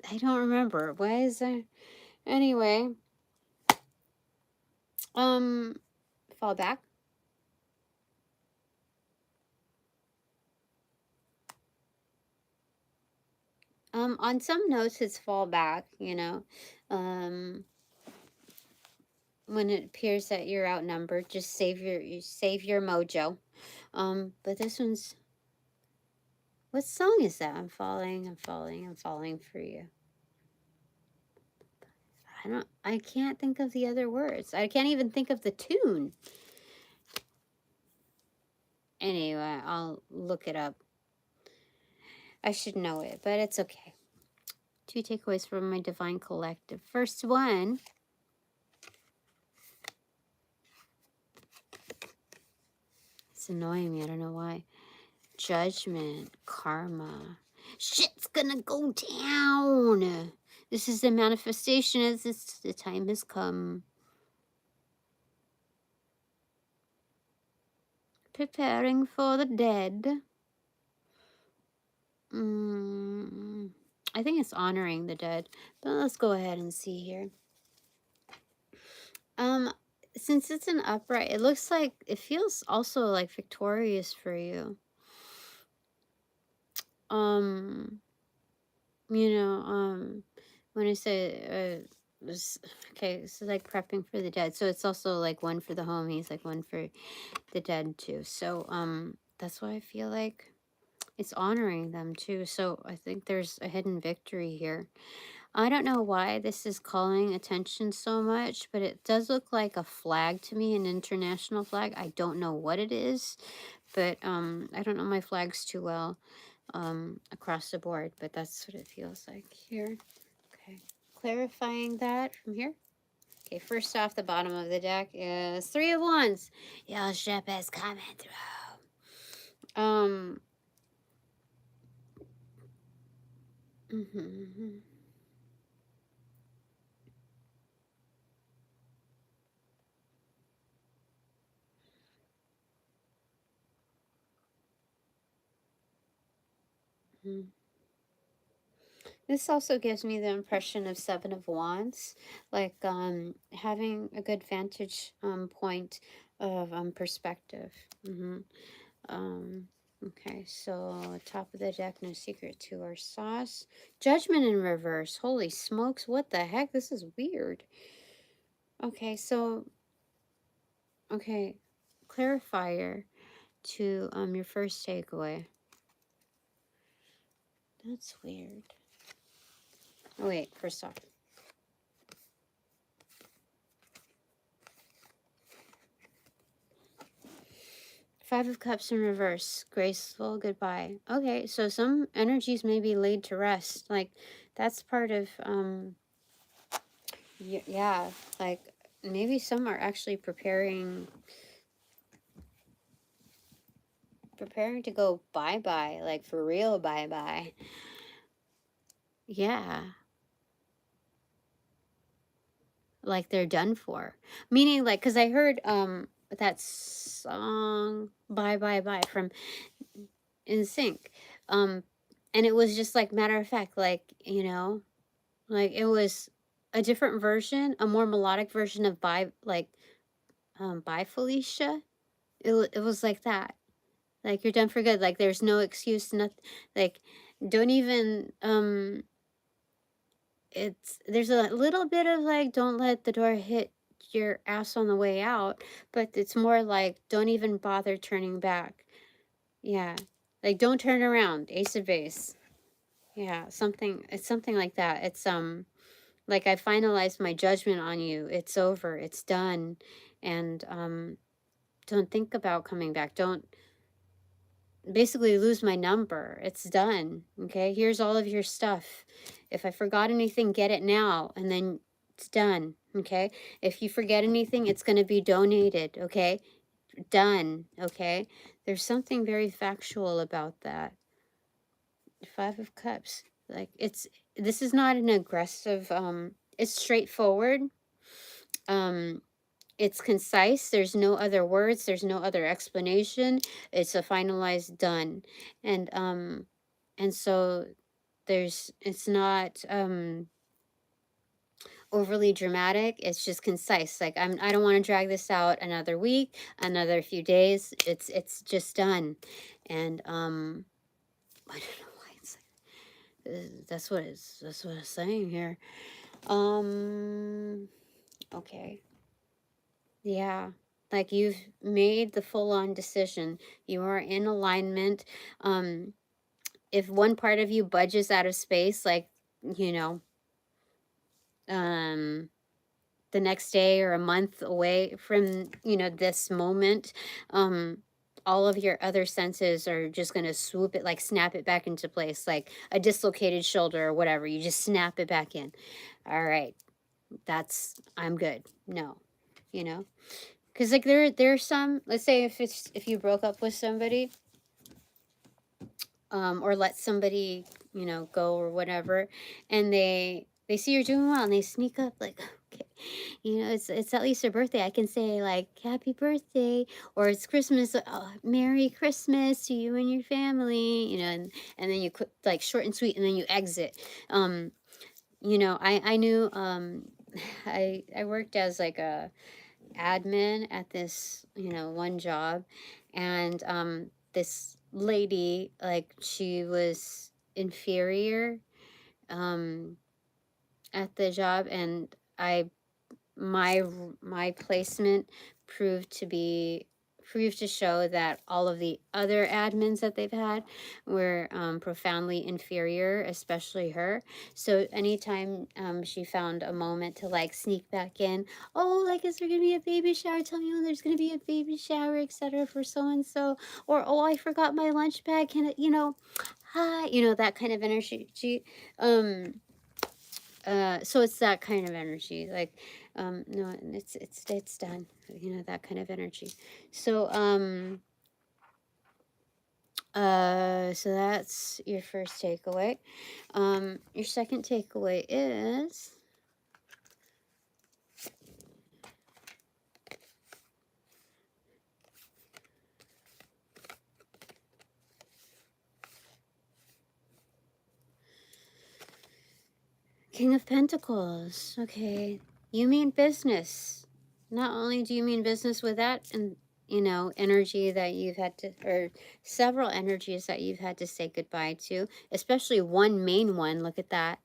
I don't remember. Why is there? Anyway, fall back. On some notes, it's fall back. When it appears that you're outnumbered, just save your mojo. But this one's. What song is that? I'm falling. I'm falling. I'm falling for you. I can't think of the other words. I can't even think of the tune. Anyway, I'll look it up. I should know it, but it's okay. 2 takeaways from my divine collective. First one. It's annoying me. I don't know why. Judgment, karma. Shit's gonna go down. This is a manifestation as the time has come. Preparing for the dead. I think it's honoring the dead. But let's go ahead and see here. since it's an upright, it looks like it feels also like victorious for you. Um, you know, when I say okay, so like prepping for the dead. So it's also like one for the homies, like one for the dead too. So that's why I feel like it's honoring them too. So I think there's a hidden victory here. I don't know why this is calling attention so much, but it does look like a flag to me, an international flag. I don't know what it is, but I don't know my flags too well across the board, but that's what it feels like here. Okay, clarifying that from here. Okay, first off, the bottom of the deck is Three of Wands. Your ship is coming through. Mhm. Mhm. This also gives me the impression of Seven of Wands, like having a good vantage point of perspective. Um, okay, so top of the deck, no secret to our sauce. Judgment in reverse. Holy smokes, what the heck? This is weird. Okay, so okay, clarifier to your first takeaway. That's weird. Oh wait, first off. Five of Cups in reverse. Graceful goodbye. Okay, so some energies may be laid to rest. Like, that's part of, yeah, like, maybe some are actually preparing to go bye-bye. Like, for real bye-bye. Yeah. Like, they're done for. Meaning, like, because I heard, that song, Bye, Bye, Bye, from In Sync. And it was just, like, matter of fact, like, like, it was a different version, a more melodic version of Bye, like, Bye Felicia. It was like that. Like, you're done for good. Like, there's no excuse, nothing. Like, don't even, there's a little bit of, like, don't let the door hit your ass on the way out, but it's more like, don't even bother turning back. Yeah. Like, don't turn around. Ace of Base. Yeah, it's something like that. It's, like, I finalized my judgment on you. It's over. It's done. And don't think about coming back. Don't basically lose my number. It's done. Okay? Here's all of your stuff. If I forgot anything, get it now, and then it's done. Okay? If you forget anything, it's going to be donated. Okay? Done. Okay? There's something very factual about that. Five of Cups. Like, this is not an aggressive, it's straightforward. um it's concise. There's no other words, there's no other explanation. It's a finalized done. And so it's not overly dramatic. It's just concise. Like, I don't want to drag this out another week, another few days. It's just done. And I don't know why it's like, that's what it's saying here. Okay. Yeah. Like, you've made the full-on decision. You are in alignment. If one part of you budges out of space, like, you know, um, the next day or a month away from, this moment, all of your other senses are just going to swoop it, like, snap it back into place, like a dislocated shoulder or whatever. You just snap it back in. All right. I'm good. No, you know? Because, like, there's some, let's say if you broke up with somebody, or let somebody, go or whatever, and they see you're doing well and they sneak up, like, okay, it's at least her birthday. I can say, like, happy birthday, or it's Christmas, oh, Merry Christmas to you and your family, and then you quit, like, short and sweet, and then you exit. I knew, I worked as, like, a admin at this, one job, and this lady, like, she was inferior at the job, and my my placement proved to show that all of the other admins that they've had were profoundly inferior, especially her. So anytime she found a moment to like sneak back in, oh, like, is there gonna be a baby shower? Tell me when there's gonna be a baby shower, etc. for so and so, or oh, I forgot my lunch bag. Can it, hi, that kind of energy. So it's that kind of energy, like, no, it's done, that kind of energy. So so that's your first takeaway. Your second takeaway is King of Pentacles. Okay, you mean business. Not only do you mean business with that, and energy that you've had to, or several energies that you've had to say goodbye to, especially one main one. Look at that.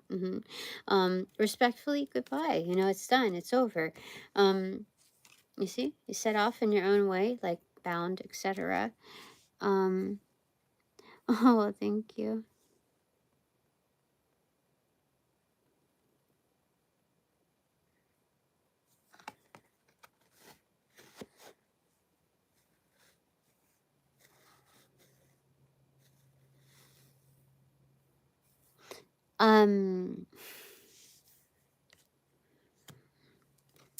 Respectfully, goodbye. It's done. It's over. You see, you set off in your own way, like bound, etc. Oh, well, thank you.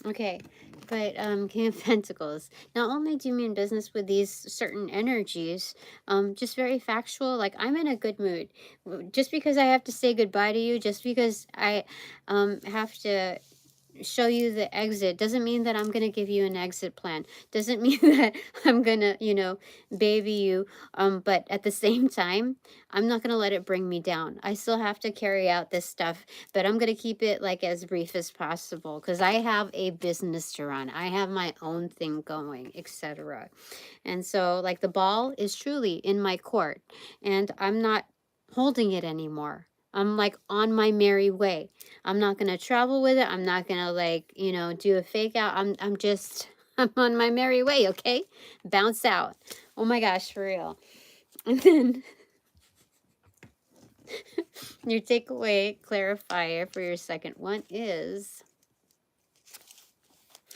Okay, but King of Pentacles. Not only do you mean business with these certain energies, just very factual. Like, I'm in a good mood. Just because I have to say goodbye to you, just because I have to show you the exit doesn't mean that I'm going to give you an exit plan. Doesn't mean that I'm going to, baby you. But at the same time, I'm not going to let it bring me down. I still have to carry out this stuff, but I'm going to keep it like as brief as possible because I have a business to run. I have my own thing going, etc. And so, like, the ball is truly in my court, and I'm not holding it anymore. I'm like on my merry way. I'm not gonna travel with it. I'm not gonna, like, do a fake out. I'm just I'm on my merry way, okay? Bounce out. Oh my gosh, for real. And then your takeaway clarifier for your second one is,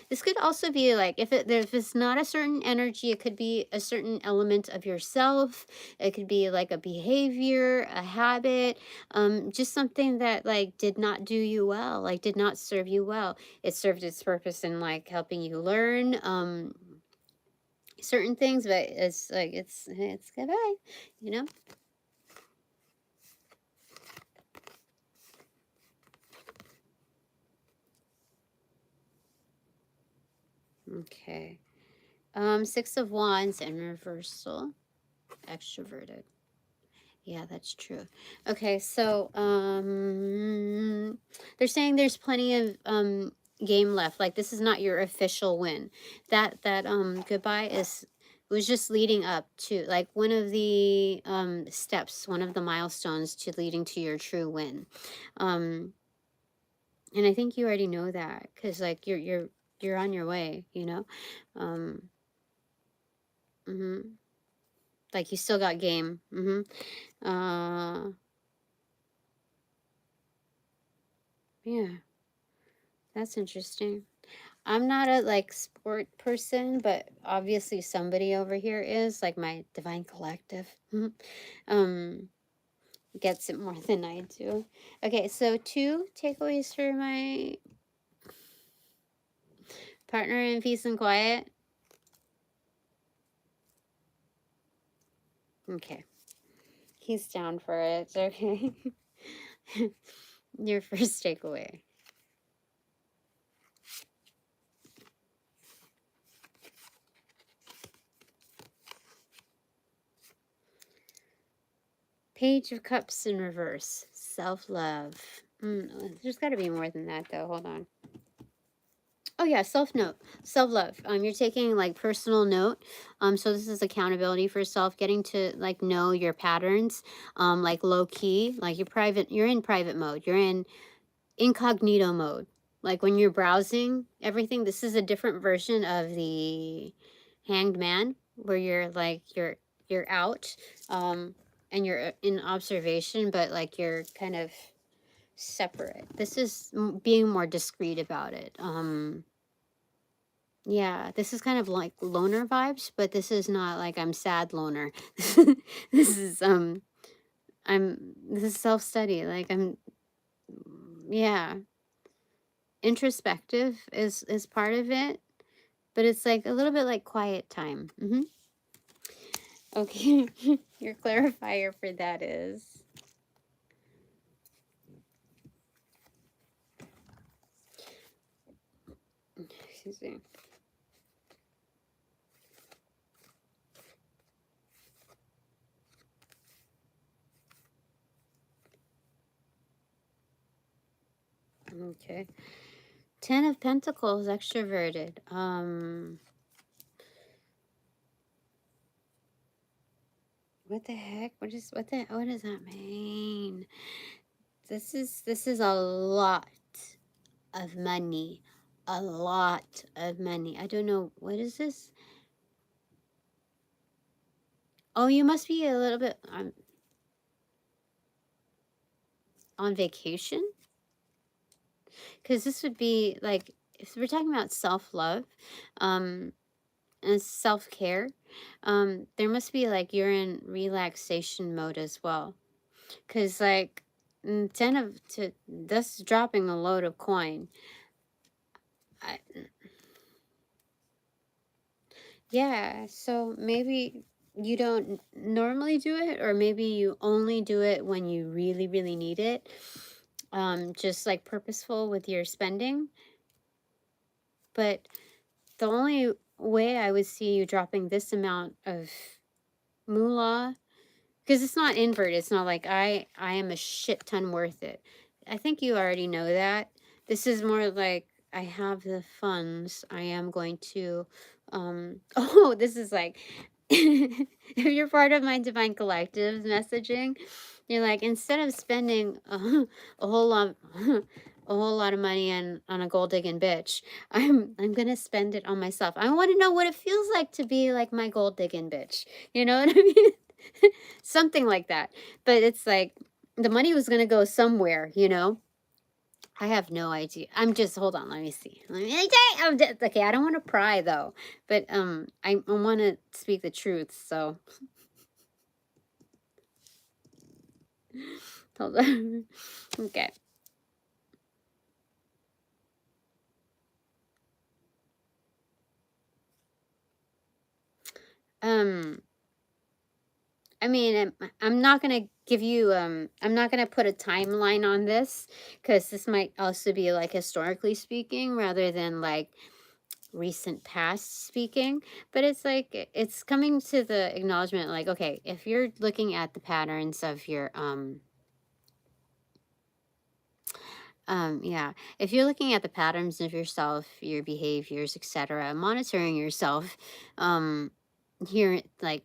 this could also be like, if it's not a certain energy, it could be a certain element of yourself. It could be like a behavior, a habit, just something that like did not do you well, like did not serve you well. It served its purpose in like helping you learn certain things, but it's like it's goodbye, you know. Okay. Six of Wands in reversal, extroverted. Yeah, that's true. Okay, so they're saying there's plenty of game left. Like, this is not your official win. That goodbye was just leading up to like one of the steps, one of the milestones to leading to your true win. And I think you already know that cuz like you're on your way, you know. Um mhm. Like, you still got game. Mhm. Uh yeah. That's interesting. I'm not a like sport person, but obviously somebody over here is, like my divine collective. um Gets it more than I do. Okay, so 2 takeaways for my partner in peace and quiet. Okay. He's down for it. Okay. Your first takeaway. Page of Cups in reverse. Self-love. There's got to be more than that, though. Hold on. Oh yeah, self-note, self-love. You're taking like personal note. So this is accountability for self, getting to like know your patterns, like low key, like you're in private mode. You're in incognito mode. Like when you're browsing everything, this is a different version of the Hanged Man, where you're like you're out, and you're in observation, but like you're kind of separate. This is being more discreet about it. Yeah, this is kind of like loner vibes, but this is not like I'm sad loner. This is this is self-study. Like yeah, introspective is part of it, but it's like a little bit like quiet time. Okay. Your clarifier for that is excuse me. Okay. 10 of Pentacles, extroverted. What the heck? What does that mean? This is a lot of money. A lot of money. I don't know. What is this? Oh, you must be a little bit on vacation? Because this would be like, if we're talking about self-love, and self-care, there must be like you're in relaxation mode as well. Because like 10 of that's dropping a load of coin. I, yeah, so maybe you don't normally do it, or maybe you only do it when you really, really need it. Just like purposeful with your spending. But the only way I would see you dropping this amount of moolah, because it's not invert, it's not like I am a shit ton worth it. I think you already know that. This is more like I have the funds, I am going to oh, this is like if you're part of my Divine Collective's messaging, you're like, instead of spending a whole lot a whole lot of money on a gold digging bitch, I'm gonna spend it on myself. I want to know what it feels like to be like my gold digging bitch. You know what I mean? Something like that. But it's like the money was going to go somewhere, you know? I have no idea. I'm just, hold on, let me see. Okay, I don't want to pry though, but I want to speak the truth, so hold on. Okay. Um I mean, I'm not going to give you I'm not going to put a timeline on this, cuz this might also be like historically speaking rather than like recent past speaking, but it's like it's coming to the acknowledgement, like, okay, if you're looking at the patterns of your yeah, if you're looking at the patterns of yourself, your behaviors, etc., monitoring yourself, here, like,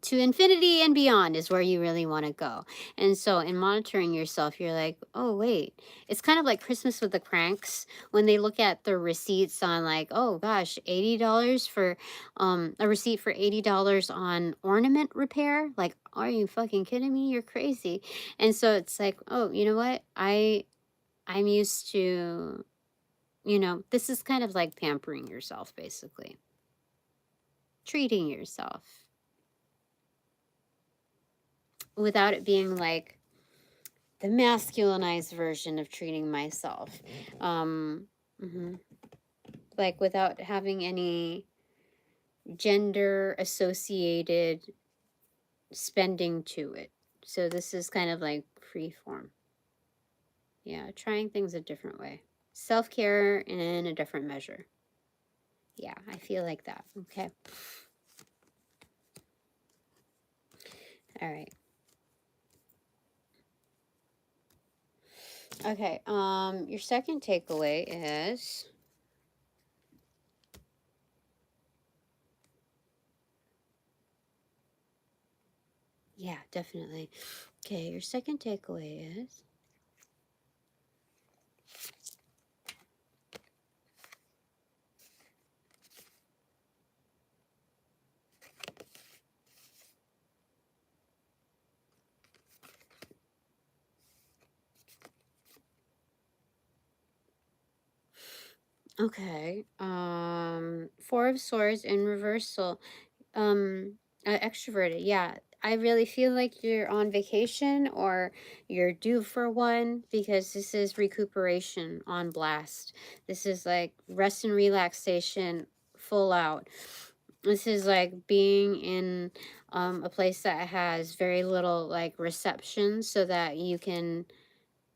to infinity and beyond is where you really want to go. And so in monitoring yourself, you're like, oh wait, it's kind of like Christmas with the Cranks when they look at the receipts on, like, oh gosh, $80 for a receipt for $80 on ornament repair. Like, are you fucking kidding me? You're crazy. And so it's like, oh, you know what, I'm used to, this is kind of like pampering yourself, basically. Treating yourself without it being like the masculinized version of treating myself. Mhm. Like without having any gender associated spending to it. So this is kind of like free form. Yeah, trying things a different way. Self-care in a different measure. Yeah, I feel like that. Okay. All right. Okay. Your second takeaway is Yeah, definitely. Okay, your second takeaway is... Okay. Four of Swords in reversal. Extroverted. Yeah. I really feel like you're on vacation or you're due for one, because this is recuperation on blast. This is like rest and relaxation full out. This is like being in a place that has very little like reception, so that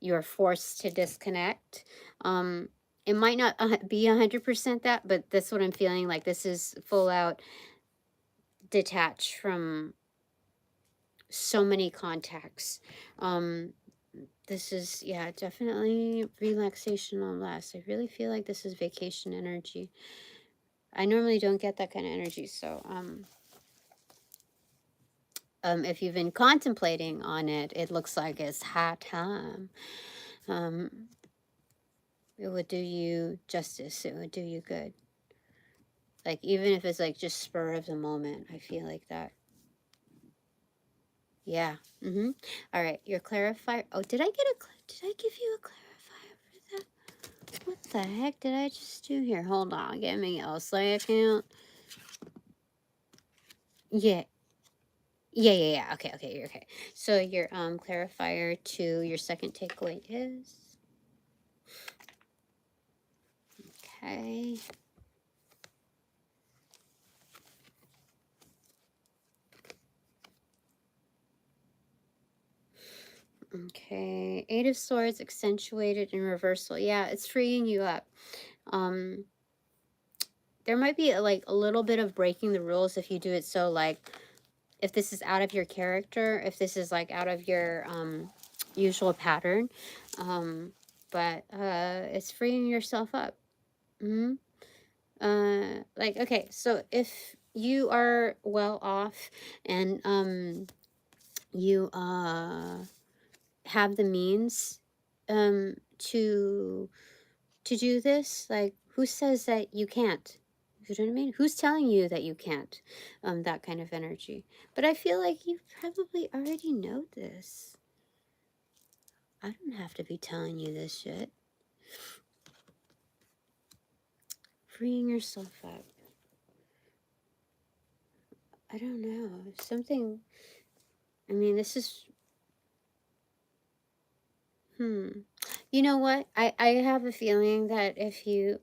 you're forced to disconnect. It might not be 100% that, but that's what I'm feeling like. This is full out detached from so many contacts. This is, yeah, definitely relaxation on last. I really feel like this is vacation energy. I normally don't get that kind of energy, so if you've been contemplating on it, it looks like it's high time. It would do you justice. It would do you good. Like, even if it's like just spur of the moment, I feel like that. Yeah. All right, your clarifier. Oh, did I give you a clarifier for that? What the heck did I just do here? Hold on, give me a second. Yeah. Yeah. Okay, you're okay. So your clarifier to your second takeaway is... Okay. Okay. Eight of Swords accentuated in reversal. Yeah, it's freeing you up. There might be like a little bit of breaking the rules if you do it. So like, if this is out of your character, if this is like out of your usual pattern, but it's freeing yourself up. Like, okay, so if you are well off and you have the means to do this, like, who says that you can't? You know what I mean? Who's telling you that you can't? That kind of energy. But I feel like you probably already know this. I don't have to be telling you this shit. Freeing yourself up. I don't know. Something... I mean, this is... You know what? I have a feeling that if you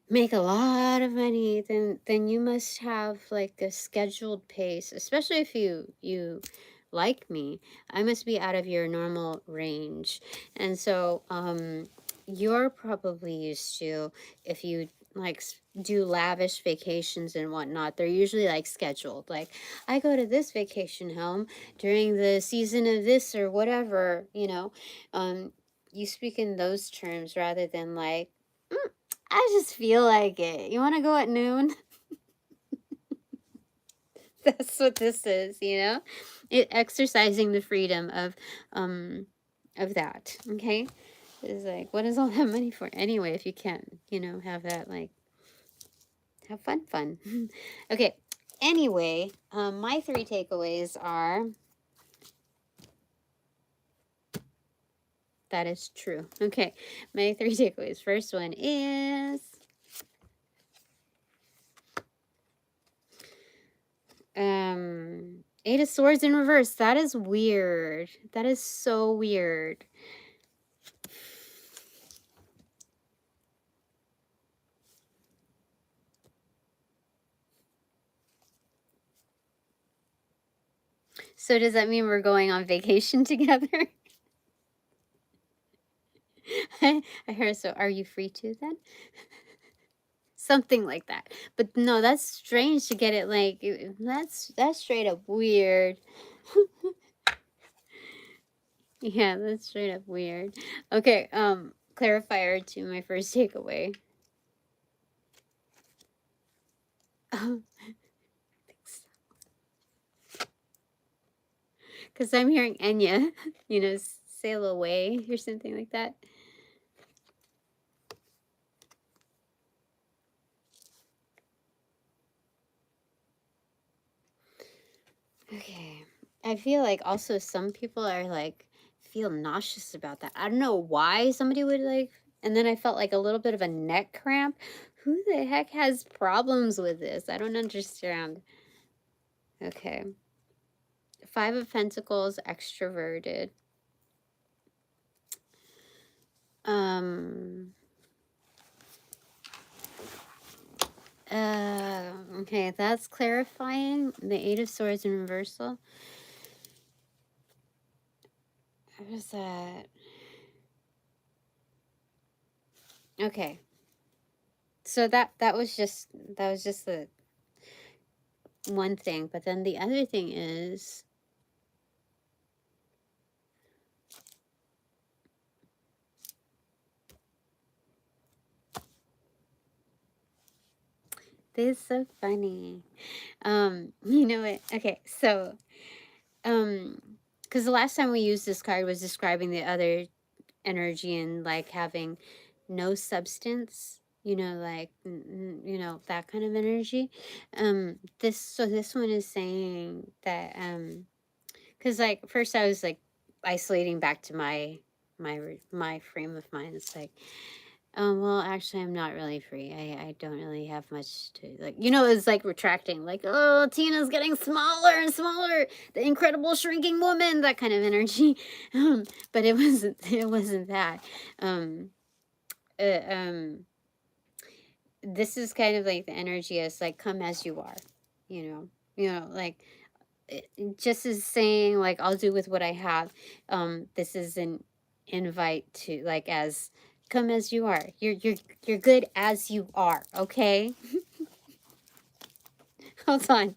make a lot of money, then you must have like a scheduled pace, especially if you like me. I must be out of your normal range. And so you're probably used to, if you like do lavish vacations and whatnot, they're usually like scheduled. Like, I go to this vacation home during the season of this or whatever, you speak in those terms rather than like, I just feel like it. You want to go at noon? That's what this is, It exercising the freedom of that. Okay, it's like, what is all that money for anyway? If you can't, have that, like, have fun. Okay. Anyway, my three takeaways are... That is true. Okay, my three takeaways. First one is... Eight of Swords in reverse. That is weird. That is so weird. So does that mean we're going on vacation together? I heard, so are you free to then? Something like that. But no, that's strange to get it like... That's straight up weird. Yeah, that's straight up weird. Okay, clarifier to my first takeaway. Oh, thanks. Because I'm hearing Enya, you know, sail away or something like that. Okay. I feel like also some people are like, feel nauseous about that. I don't know why somebody would like, and then I felt like a little bit of a neck cramp. Who the heck has problems with this? I don't understand. Okay. Five of Pentacles, extroverted. Um, okay, that's clarifying. The Eight of Swords in reversal. What was that? Okay. So that was just the one thing, but then the other thing is this is so funny. You know what? Okay, so because the last time we used this card was describing the other energy and like having no substance, you know, like you know, that kind of energy. This one is saying that because like first I was like isolating back to my frame of mind. It's like, well, actually, I'm not really free. I don't really have much to like. You know, it's like retracting. Like, oh, Tina's getting smaller and smaller. The incredible shrinking woman. That kind of energy. But it wasn't. It wasn't that. Um, uh, um, this is kind of like the energy as like, come as you are. You know. You know, like just as saying like, I'll do with what I have. This is an invite to like as come as you are. You're good as you are, okay? Hold on.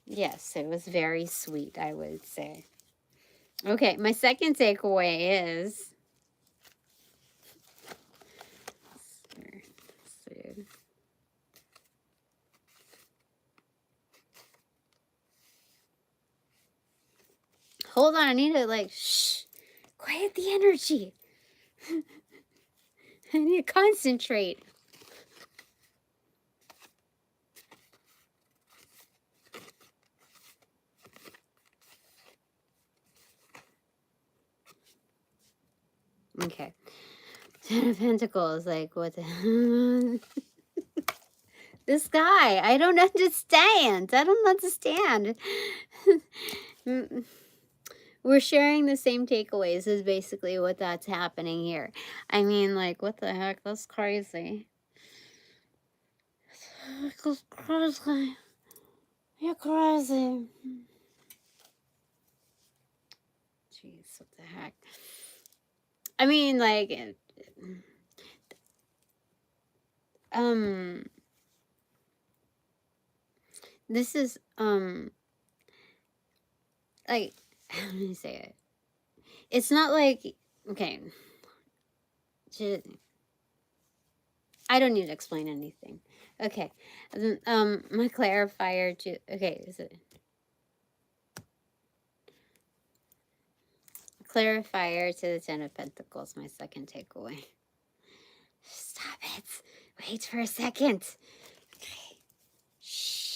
Yes, it was very sweet, I would say. Okay, my second takeaway is hold on, I need to like shh, quiet the energy. I need to concentrate. Okay. Ten of Pentacles, like what the this guy, I don't understand. I don't understand. We're sharing the same takeaways is basically what that's happening here. I mean, like, what the heck? That's crazy. That's crazy. You're crazy. Jeez, what the heck? I mean, like, this is, like, how do you say it? It's not like, okay, I don't need to explain anything. Okay, my clarifier, okay, is it? Clarifier to the Ten of Pentacles, my second takeaway. Stop it. Wait for a second. Okay. Shh.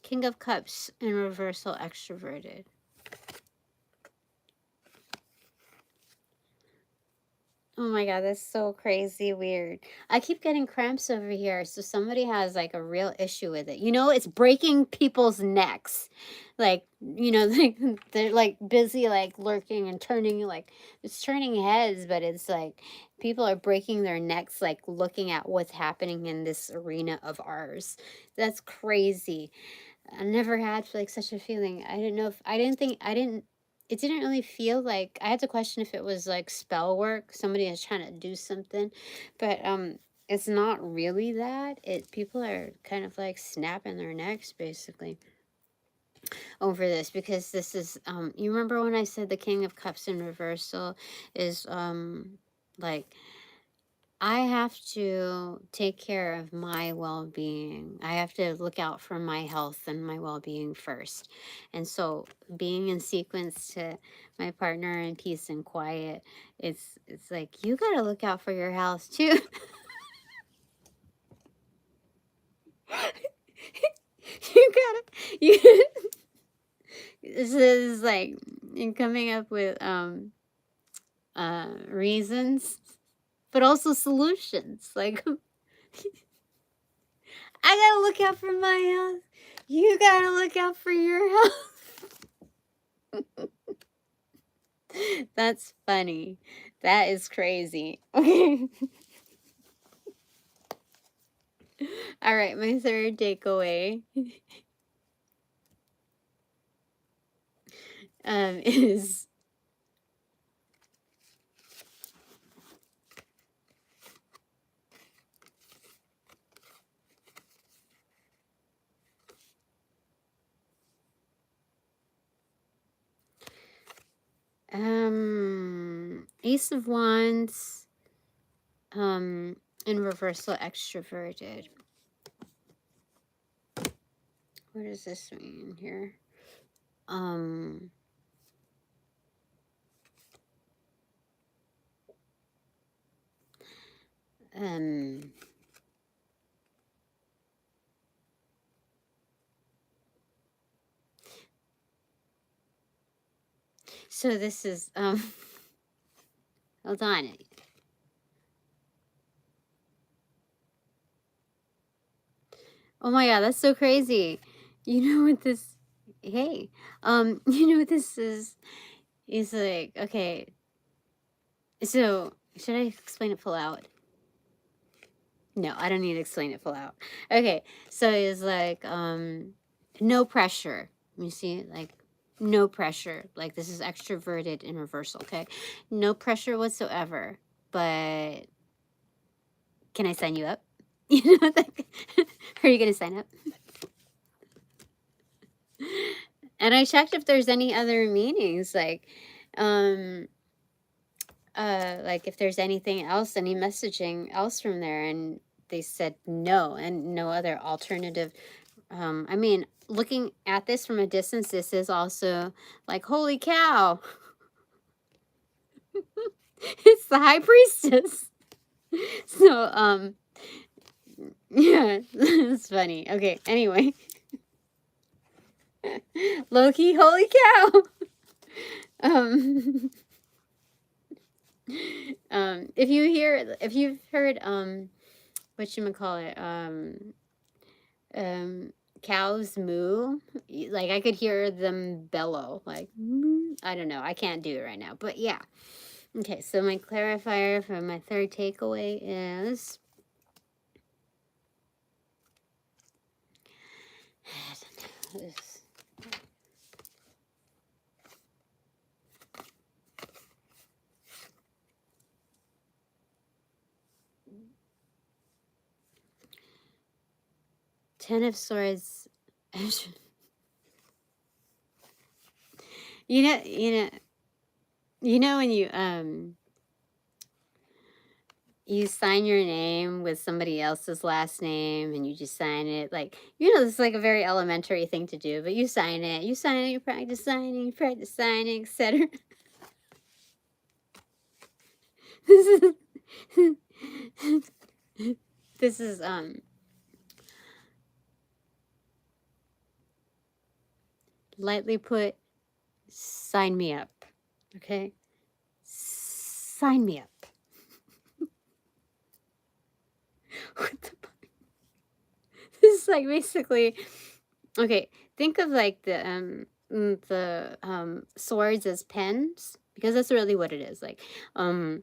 King of Cups in reversal, extroverted. Oh my god, that's so crazy weird. I keep getting cramps over here, so somebody has like a real issue with it. You know, it's breaking people's necks. Like, you know, like they're like busy like lurking and turning like it's turning heads, but it's like people are breaking their necks like looking at what's happening in this arena of ours. That's crazy. I never had like such a feeling. I didn't know if it didn't really feel like I had to question if it was like spell work. Somebody is trying to do something. But it's not really that. People are kind of like snapping their necks basically over this, because this is you remember when I said the King of Cups in reversal is like, I have to take care of my well-being. I have to look out for my health and my well-being first. And so being in sequence to my partner in peace and quiet, it's like, you got to look out for your health too. You gotta you this is like coming up with reasons, but also solutions. Like, I gotta look out for my health. You gotta look out for your health. That's funny. That is crazy. Okay. All right, my third takeaway is Ace of Wands in reversal, extroverted. What does this mean here? So this is hold on. Oh my god, that's so crazy. You know what this, hey, you know what this is? It's like, okay, so should I explain it full out? No, I don't need to explain it full out. Okay, so it's like, no pressure. You see, like, no pressure. Like, this is extroverted in reversal, okay? No pressure whatsoever. But can I sign you up? You know, like, are you gonna sign up? And I checked if there's any other meanings, like if there's anything else, any messaging else from there, and they said no, and no other alternative. I mean, looking at this from a distance, this is also like, holy cow. It's the high priestess. So yeah, it's funny. Okay, anyway. Loki, holy cow. If you've heard whatchamacallit, cows moo, like, I could hear them bellow, like, I don't know, I can't do it right now, but yeah. Okay, so my clarifier for my third takeaway is this. 10 of Swords. you know when you sign your name with somebody else's last name, and you just sign it, like, it's like a very elementary thing to do, but you sign it, you practice signing, etc. this is this is lightly put, sign me up. Okay, sign me up. What the fuck? This is like, basically, okay, think of like the swords as pens, because that's really what it is, like, and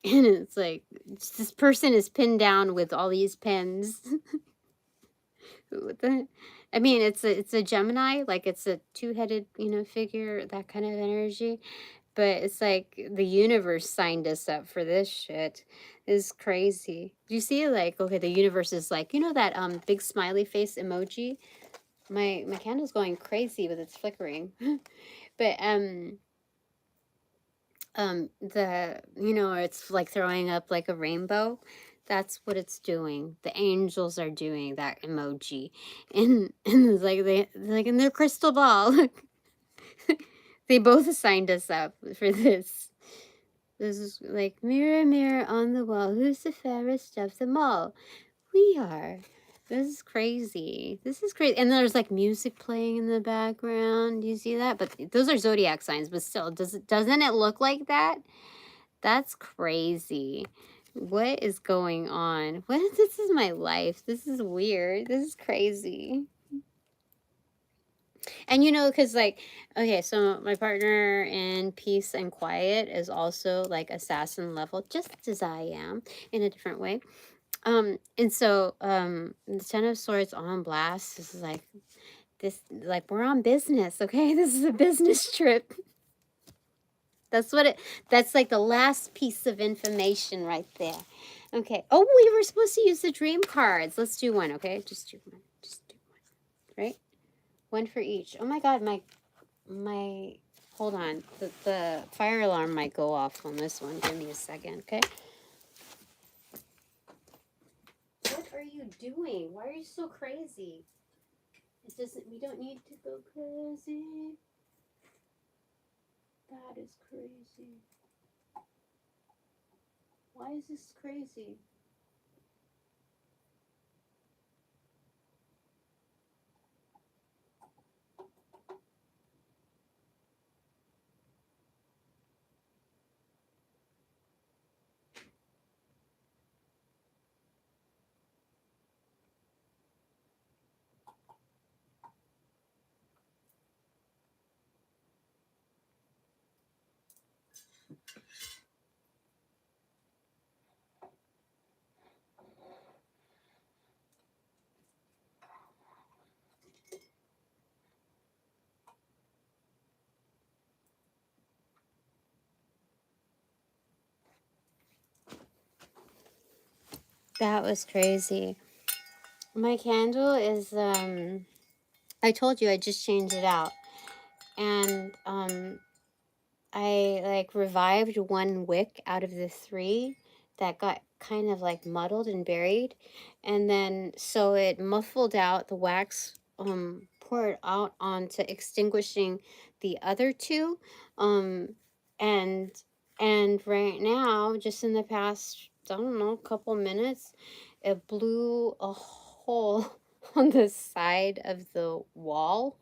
it's like, this person is pinned down with all these pens. What the, I mean, it's a Gemini, like, it's a two-headed, figure, that kind of energy. but it's like the universe signed us up for this shit. It's crazy. Do you see, like, okay, the universe is like, you know that big smiley face emoji? My candle's going crazy with its flickering. But the, you know, it's like throwing up like a rainbow. That's what it's doing. The angels are doing that emoji. And it's like they like in their crystal ball. They both signed us up for this. This is like, mirror, mirror on the wall, who's the fairest of them all? We are. This is crazy. This is crazy. And there's like music playing in the background. Do you see that? But those are zodiac signs, but still, doesn't it look like that? That's crazy. What is going on? This is my life. This is weird. This is crazy. And you know, because like, okay, so my partner in peace and quiet is also like assassin level, just as I am in a different way. And so the Ten of Swords on blast. This is like this, like we're on business, okay? This is a business trip. That's what it, that's like the last piece of information right there. Okay. Oh, we were supposed to use the dream cards. Let's do one, okay? Just do one. Just do one. Right? One for each. Oh my god, my hold on. The fire alarm might go off on this one. Give me a second, okay? What are you doing? Why are you so crazy? It doesn't, we don't need to go crazy. That is crazy. Why is this crazy? That was crazy. My candle is I told you I just changed it out. And I like revived one wick out of the 3 that got kind of like muddled and buried, and then so it muffled out the wax, poured out onto extinguishing the other 2, um and right now, just in the past, I don't know, couple minutes, it blew a hole on the side of the wall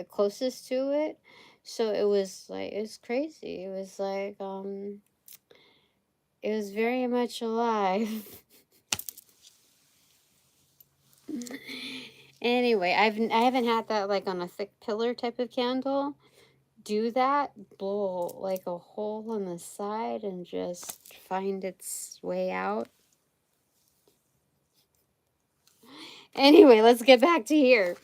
closest to it. So it was like, it was crazy. It was like, it was very much alive. Anyway, I haven't had that like on a thick pillar type of candle. Do that, blow like a hole in the side and just find its way out. Anyway, let's get back to here.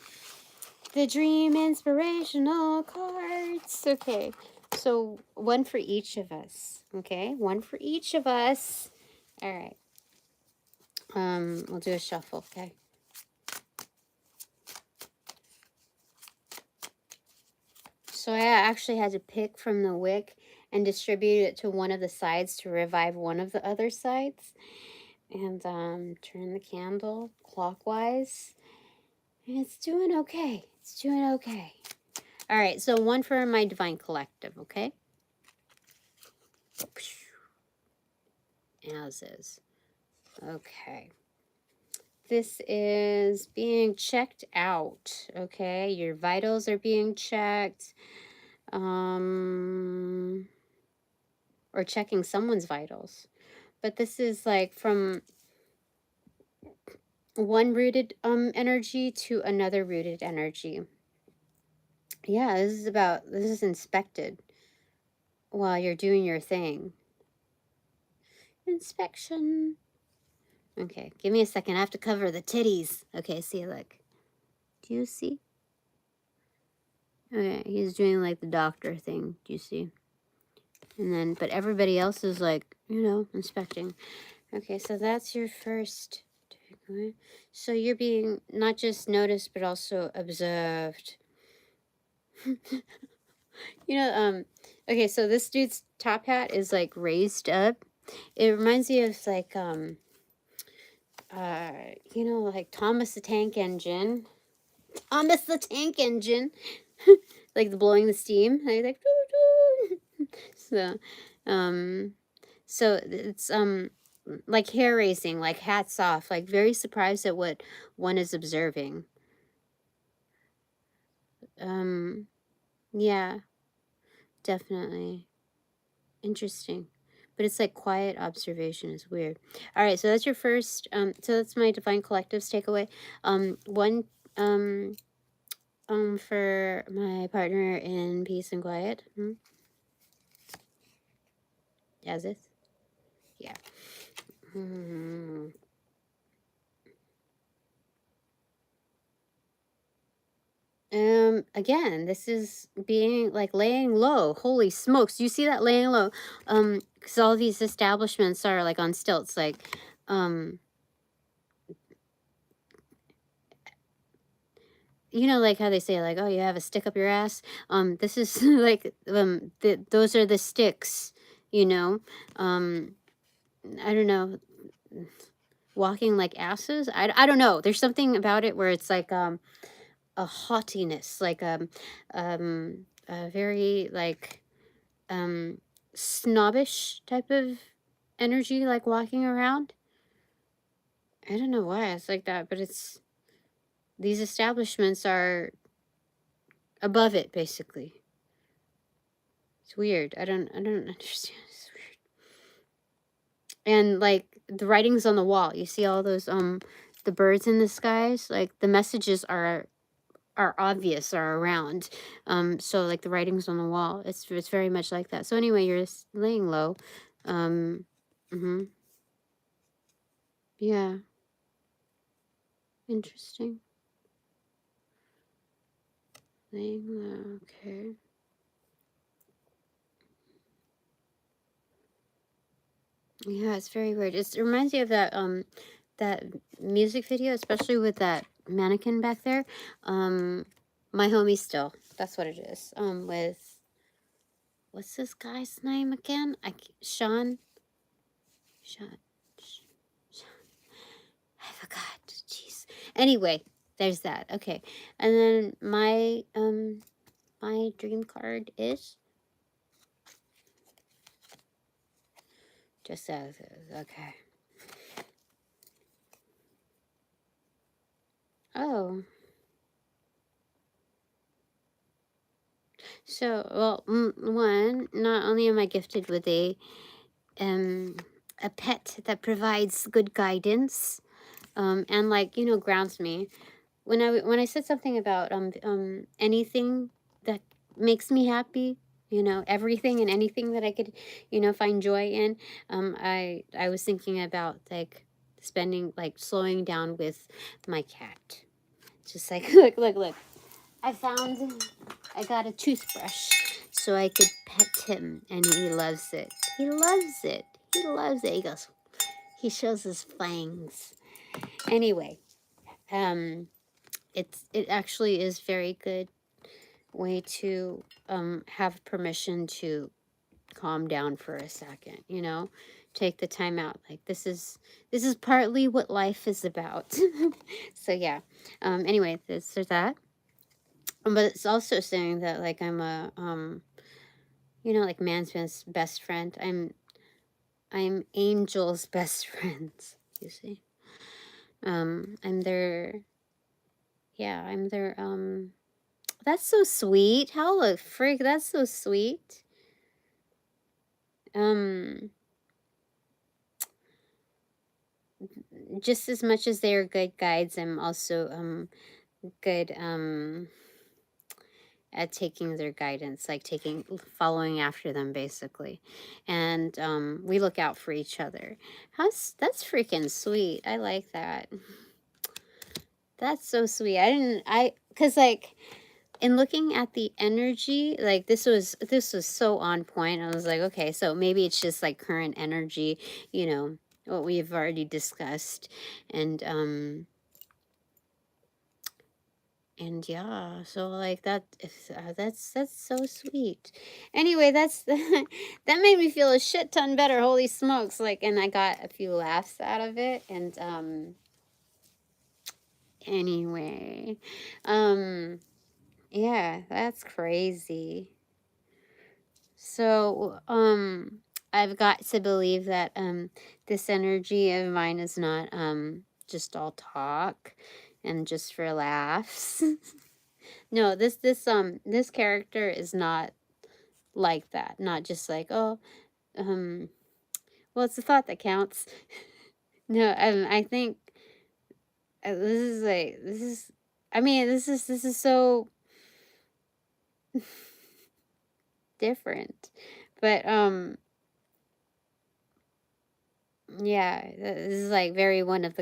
The dream inspirational cards. Okay, so one for each of us. Okay, one for each of us. All right. We'll do a shuffle. Okay. So I actually had to pick from the wick and distribute it to one of the sides to revive one of the other sides, and turn the candle clockwise. And it's doing okay. It's doing okay. All right, so one for my divine collective, okay? As is. Okay. This is being checked out, okay? Your vitals are being checked. Or checking someone's vitals. But this is like from one rooted energy to another rooted energy. Yeah, this is inspected while you're doing your thing. Inspection. Okay, give me a second. I have to cover the titties. Okay, see, look. Do you see? Okay, he's doing like the doctor thing. Do you see? And then, but everybody else is like, you know, inspecting. Okay, so that's your first takeaway. So you're being not just noticed, but also observed. You know, okay, so this dude's top hat is like raised up. It reminds me of like, you know, like Thomas the Tank Engine. Thomas the Tank Engine. Like the blowing the steam. Like, doo, doo. So, so it's, like hair raising, like hats off, like very surprised at what one is observing. Yeah, definitely. Interesting. But it's like quiet observation is weird. All right, so that's your first, so that's my Divine Collectives takeaway. One, for my partner in peace and quiet. As is? Yeah. Again, this is being like laying low. Holy smokes. You see that laying low? Because all these establishments are like on stilts, like, you know, like how they say, like, oh, you have a stick up your ass. This is like, those are the sticks, you know. I don't know, walking like asses. I don't know. There's something about it where it's like, a haughtiness, like, a very like, snobbish type of energy, like walking around. I don't know why it's like that, but it's, these establishments are above it, basically. It's weird. I don't understand. It's weird. And like the writings on the wall, you see all those the birds in the skies, like the messages are obvious, are around. So like the writings on the wall, it's very much like that. So anyway, you're laying low. Yeah. Interesting. Laying low. Okay. Yeah, it's very weird. It reminds me of that music video, especially with that mannequin back there. My homie Still. That's what it is. With, what's this guy's name again? Sean. Sean. I forgot. Jeez. Anyway, there's that. Okay. And then my dream card is just as is. Okay. Oh. So, well, one, not only am I gifted with a pet that provides good guidance, and like, you know, grounds me. When I said something about anything that makes me happy, you know, everything and anything that I could, you know, find joy in, I was thinking about like spending, like slowing down with my cat. Just like, look. I got a toothbrush so I could pet him, and he loves it. He loves it. He loves it. He goes, he shows his fangs. Anyway, it actually is very good way to have permission to calm down for a second, you know, take the time out. Like this is partly what life is about. So yeah. Anyway, this or that. But it's also saying that like I'm a you know, like man's best friend. I'm Angel's best friends, you see. I'm their, yeah, I'm their, that's so sweet. How the freak, that's so sweet. Just as much as they're good guides, I'm also, good, at taking their guidance, like following after them, basically. And we look out for each other. That's freaking sweet. I like that. That's so sweet. Because like in looking at the energy, like this was so on point. I was like, okay, so maybe it's just like current energy, you know, what we've already discussed. And yeah, so like that's so sweet. Anyway, that's that made me feel a shit ton better. Holy smokes. Like, and I got a few laughs out of it. And anyway, yeah, that's crazy. So I've got to believe that this energy of mine is not just all talk and just for laughs. No, this character is not like that. Not just like, oh, um well, it's the thought that counts. No, I think this is I mean, this is so different. But yeah, this is like very one of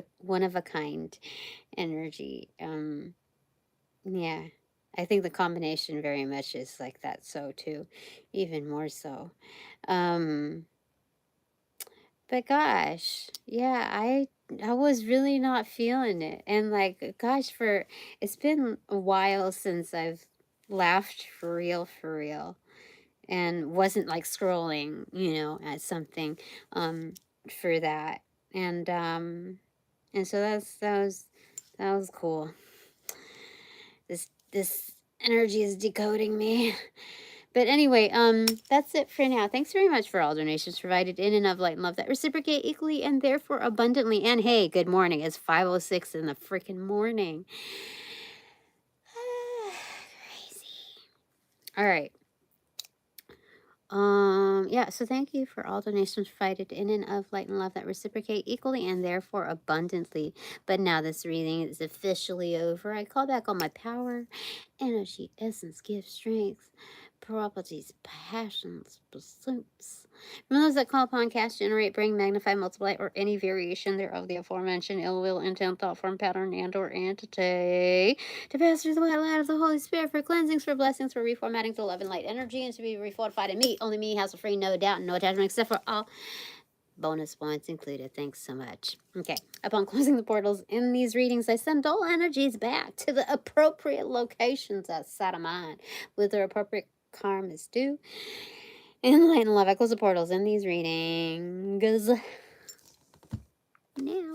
a kind energy. Yeah. I think the combination very much is like that, so too, even more so. Um but gosh, yeah, I was really not feeling it. And like gosh, for it's been a while since I've laughed for real and wasn't like scrolling, you know, at something for that. And so that was cool. This energy is decoding me. But anyway, that's it for now. Thanks very much for all donations provided in and of light and love that reciprocate equally and therefore abundantly. And hey, good morning. It's 5:06 in the freaking morning. Crazy. All right. Yeah, so thank you for all donations provided in and of light and love that reciprocate equally and therefore abundantly. But now this reading is officially over. I call back all my power, energy, essence, gift, strength, properties, passions, pursuits. From those that call upon, cast, generate, bring, magnify, multiply, or any variation thereof the aforementioned ill will, intent, thought form, pattern, and or entity to pass through the white light of the Holy Spirit for cleansings, for blessings, for reformatting to love and light energy, and to be refortified in me. Only me, hassle free, no doubt, and no attachment, except for all bonus points included. Thanks so much. Okay, upon closing the portals in these readings, I send all energies back to the appropriate locations outside of mine with their appropriate karmas due. In light and love, I close the portals in these readings now.